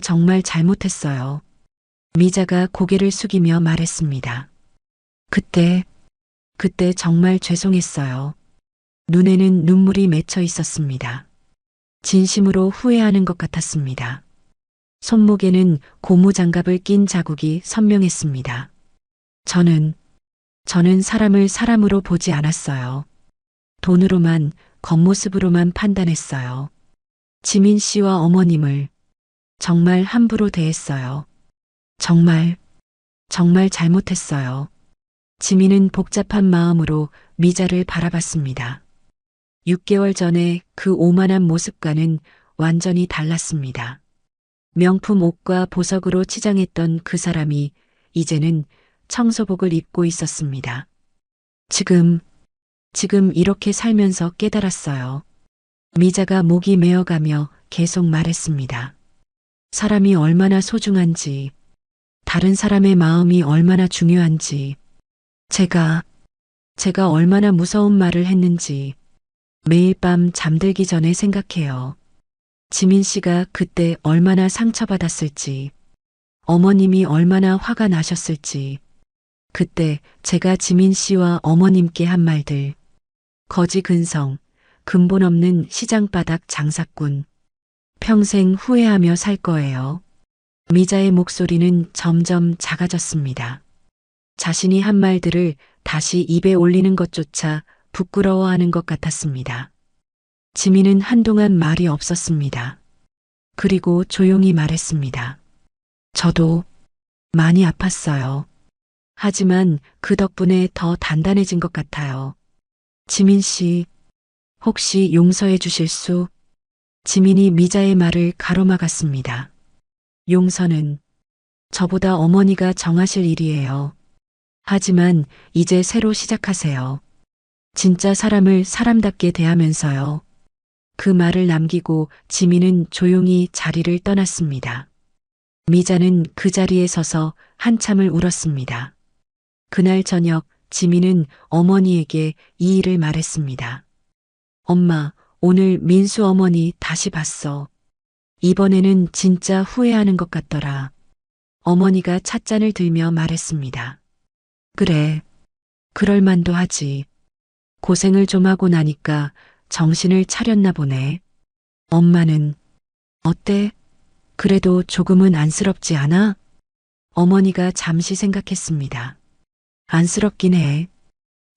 정말 잘못했어요. 미자가 고개를 숙이며 말했습니다. 그때 정말 죄송했어요. 눈에는 눈물이 맺혀 있었습니다. 진심으로 후회하는 것 같았습니다. 손목에는 고무장갑을 낀 자국이 선명했습니다. 저는 사람을 사람으로 보지 않았어요. 돈으로만, 겉모습으로만 판단했어요. 지민 씨와 어머님을 정말 함부로 대했어요. 정말 잘못했어요. 지민은 복잡한 마음으로 미자를 바라봤습니다. 6개월 전에 그 오만한 모습과는 완전히 달랐습니다. 명품 옷과 보석으로 치장했던 그 사람이 이제는 청소복을 입고 있었습니다. 지금 이렇게 살면서 깨달았어요. 미자가 목이 메어가며 계속 말했습니다. 사람이 얼마나 소중한지, 다른 사람의 마음이 얼마나 중요한지, 제가 얼마나 무서운 말을 했는지 매일 밤 잠들기 전에 생각해요. 지민 씨가 그때 얼마나 상처받았을지, 어머님이 얼마나 화가 나셨을지, 그때 제가 지민 씨와 어머님께 한 말들, 거지 근성, 근본 없는 시장바닥 장사꾼, 평생 후회하며 살 거예요. 미자의 목소리는 점점 작아졌습니다. 자신이 한 말들을 다시 입에 올리는 것조차 부끄러워하는 것 같았습니다. 지민은 한동안 말이 없었습니다. 그리고 조용히 말했습니다. 저도 많이 아팠어요. 하지만 그 덕분에 더 단단해진 것 같아요. 지민 씨, 혹시 용서해 주실 수? 지민이 미자의 말을 가로막았습니다. 용서는 저보다 어머니가 정하실 일이에요. 하지만 이제 새로 시작하세요. 진짜 사람을 사람답게 대하면서요. 그 말을 남기고 지민은 조용히 자리를 떠났습니다. 미자는 그 자리에 서서 한참을 울었습니다. 그날 저녁 지민은 어머니에게 이 일을 말했습니다. 엄마, 오늘 민수 어머니 다시 봤어. 이번에는 진짜 후회하는 것 같더라. 어머니가 찻잔을 들며 말했습니다. 그래, 그럴 만도 하지. 고생을 좀 하고 나니까 정신을 차렸나 보네. 엄마는 어때? 그래도 조금은 안쓰럽지 않아? 어머니가 잠시 생각했습니다. 안쓰럽긴 해.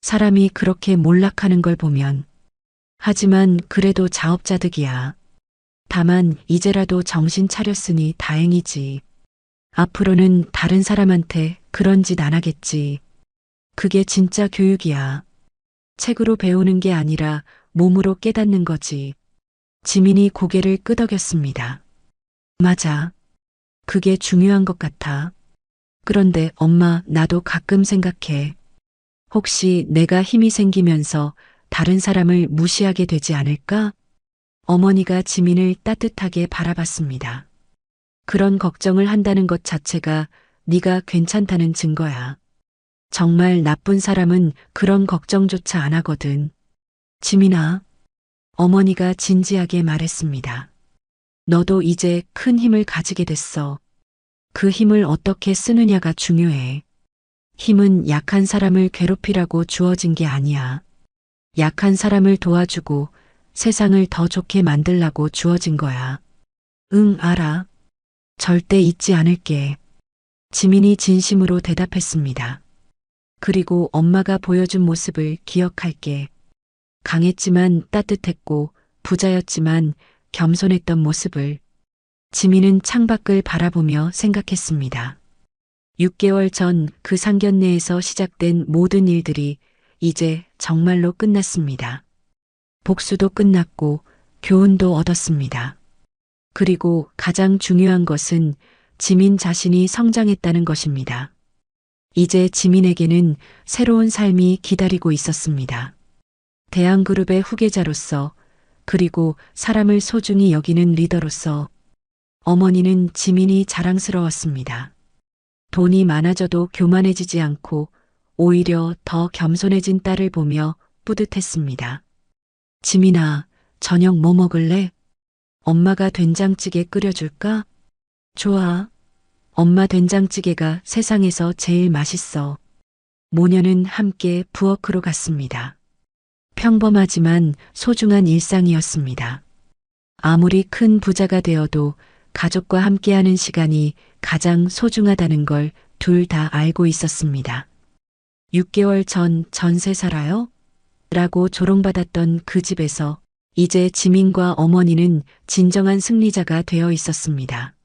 사람이 그렇게 몰락하는 걸 보면. 하지만 그래도 자업자득이야. 다만 이제라도 정신 차렸으니 다행이지. 앞으로는 다른 사람한테 그런 짓 안 하겠지. 그게 진짜 교육이야. 책으로 배우는 게 아니라 몸으로 깨닫는 거지. 지민이 고개를 끄덕였습니다. 맞아. 그게 중요한 것 같아. 그런데 엄마, 나도 가끔 생각해. 혹시 내가 힘이 생기면서 다른 사람을 무시하게 되지 않을까? 어머니가 지민을 따뜻하게 바라봤습니다. 그런 걱정을 한다는 것 자체가 네가 괜찮다는 증거야. 정말 나쁜 사람은 그런 걱정조차 안 하거든. 지민아, 어머니가 진지하게 말했습니다. 너도 이제 큰 힘을 가지게 됐어. 그 힘을 어떻게 쓰느냐가 중요해. 힘은 약한 사람을 괴롭히라고 주어진 게 아니야. 약한 사람을 도와주고 세상을 더 좋게 만들라고 주어진 거야. 응, 알아. 절대 잊지 않을게. 지민이 진심으로 대답했습니다. 그리고 엄마가 보여준 모습을 기억할게. 강했지만 따뜻했고 부자였지만 겸손했던 모습을. 지민은 창밖을 바라보며 생각했습니다. 6개월 전 그 상견례에서 시작된 모든 일들이 이제 정말로 끝났습니다. 복수도 끝났고 교훈도 얻었습니다. 그리고 가장 중요한 것은 지민 자신이 성장했다는 것입니다. 이제 지민에게는 새로운 삶이 기다리고 있었습니다. 대한그룹의 후계자로서, 그리고 사람을 소중히 여기는 리더로서. 어머니는 지민이 자랑스러웠습니다. 돈이 많아져도 교만해지지 않고 오히려 더 겸손해진 딸을 보며 뿌듯했습니다. 지민아, 저녁 뭐 먹을래? 엄마가 된장찌개 끓여줄까? 좋아. 엄마 된장찌개가 세상에서 제일 맛있어. 모녀는 함께 부엌으로 갔습니다. 평범하지만 소중한 일상이었습니다. 아무리 큰 부자가 되어도 가족과 함께하는 시간이 가장 소중하다는 걸 둘 다 알고 있었습니다. 6개월 전 전세 살아요? 라고 조롱받았던 그 집에서 이제 지민과 어머니는 진정한 승리자가 되어 있었습니다.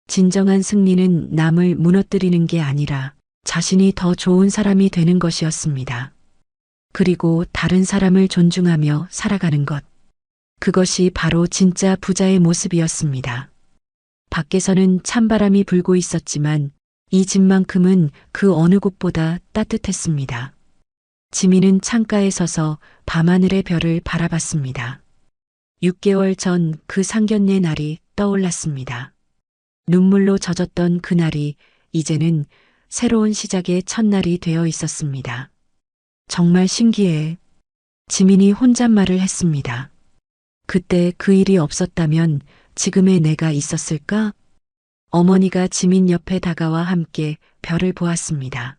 진정한 승리는 남을 무너뜨리는 게 아니라 자신이 더 좋은 사람이 되는 것이었습니다. 그리고 다른 사람을 존중하며 살아가는 것. 그것이 바로 진짜 부자의 모습이었습니다. 밖에서는 찬바람이 불고 있었지만 이 집만큼은 그 어느 곳보다 따뜻했습니다. 지민은 창가에 서서 밤하늘의 별을 바라봤습니다. 6개월 전 그 상견례 날이 떠올랐습니다. 눈물로 젖었던 그날이 이제는 새로운 시작의 첫날이 되어 있었습니다. 정말 신기해. 지민이 혼잣말을 했습니다. 그때 그 일이 없었다면 지금의 내가 있었을까? 어머니가 지민 옆에 다가와 함께 별을 보았습니다.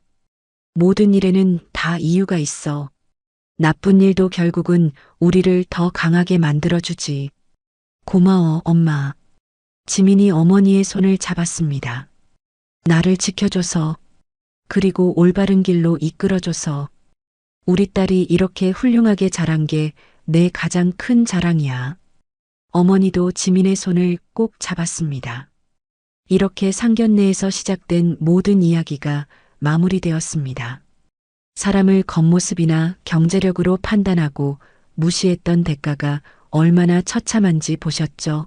모든 일에는 다 이유가 있어. 나쁜 일도 결국은 우리를 더 강하게 만들어주지. 고마워, 엄마. 지민이 어머니의 손을 잡았습니다. 나를 지켜줘서, 그리고 올바른 길로 이끌어줘서, 우리 딸이 이렇게 훌륭하게 자란 게 내 가장 큰 자랑이야. 어머니도 지민의 손을 꼭 잡았습니다. 이렇게 상견례에서 시작된 모든 이야기가 마무리되었습니다. 사람을 겉모습이나 경제력으로 판단하고 무시했던 대가가 얼마나 처참한지 보셨죠?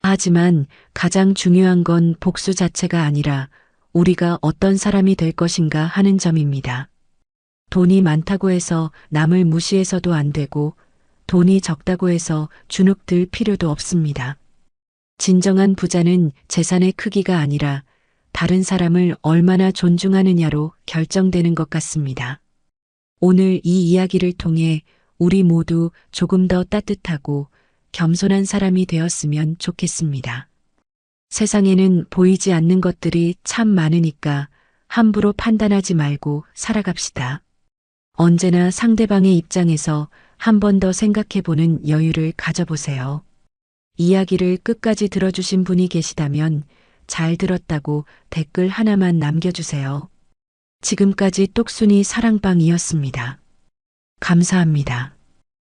하지만 가장 중요한 건 복수 자체가 아니라 우리가 어떤 사람이 될 것인가 하는 점입니다. 돈이 많다고 해서 남을 무시해서도 안 되고 돈이 적다고 해서 주눅들 필요도 없습니다. 진정한 부자는 재산의 크기가 아니라 다른 사람을 얼마나 존중하느냐로 결정되는 것 같습니다. 오늘 이 이야기를 통해 우리 모두 조금 더 따뜻하고 겸손한 사람이 되었으면 좋겠습니다. 세상에는 보이지 않는 것들이 참 많으니까 함부로 판단하지 말고 살아갑시다. 언제나 상대방의 입장에서 한 번 더 생각해보는 여유를 가져보세요. 이야기를 끝까지 들어주신 분이 계시다면 잘 들었다고 댓글 하나만 남겨주세요. 지금까지 똑순이 사랑방이었습니다. 감사합니다.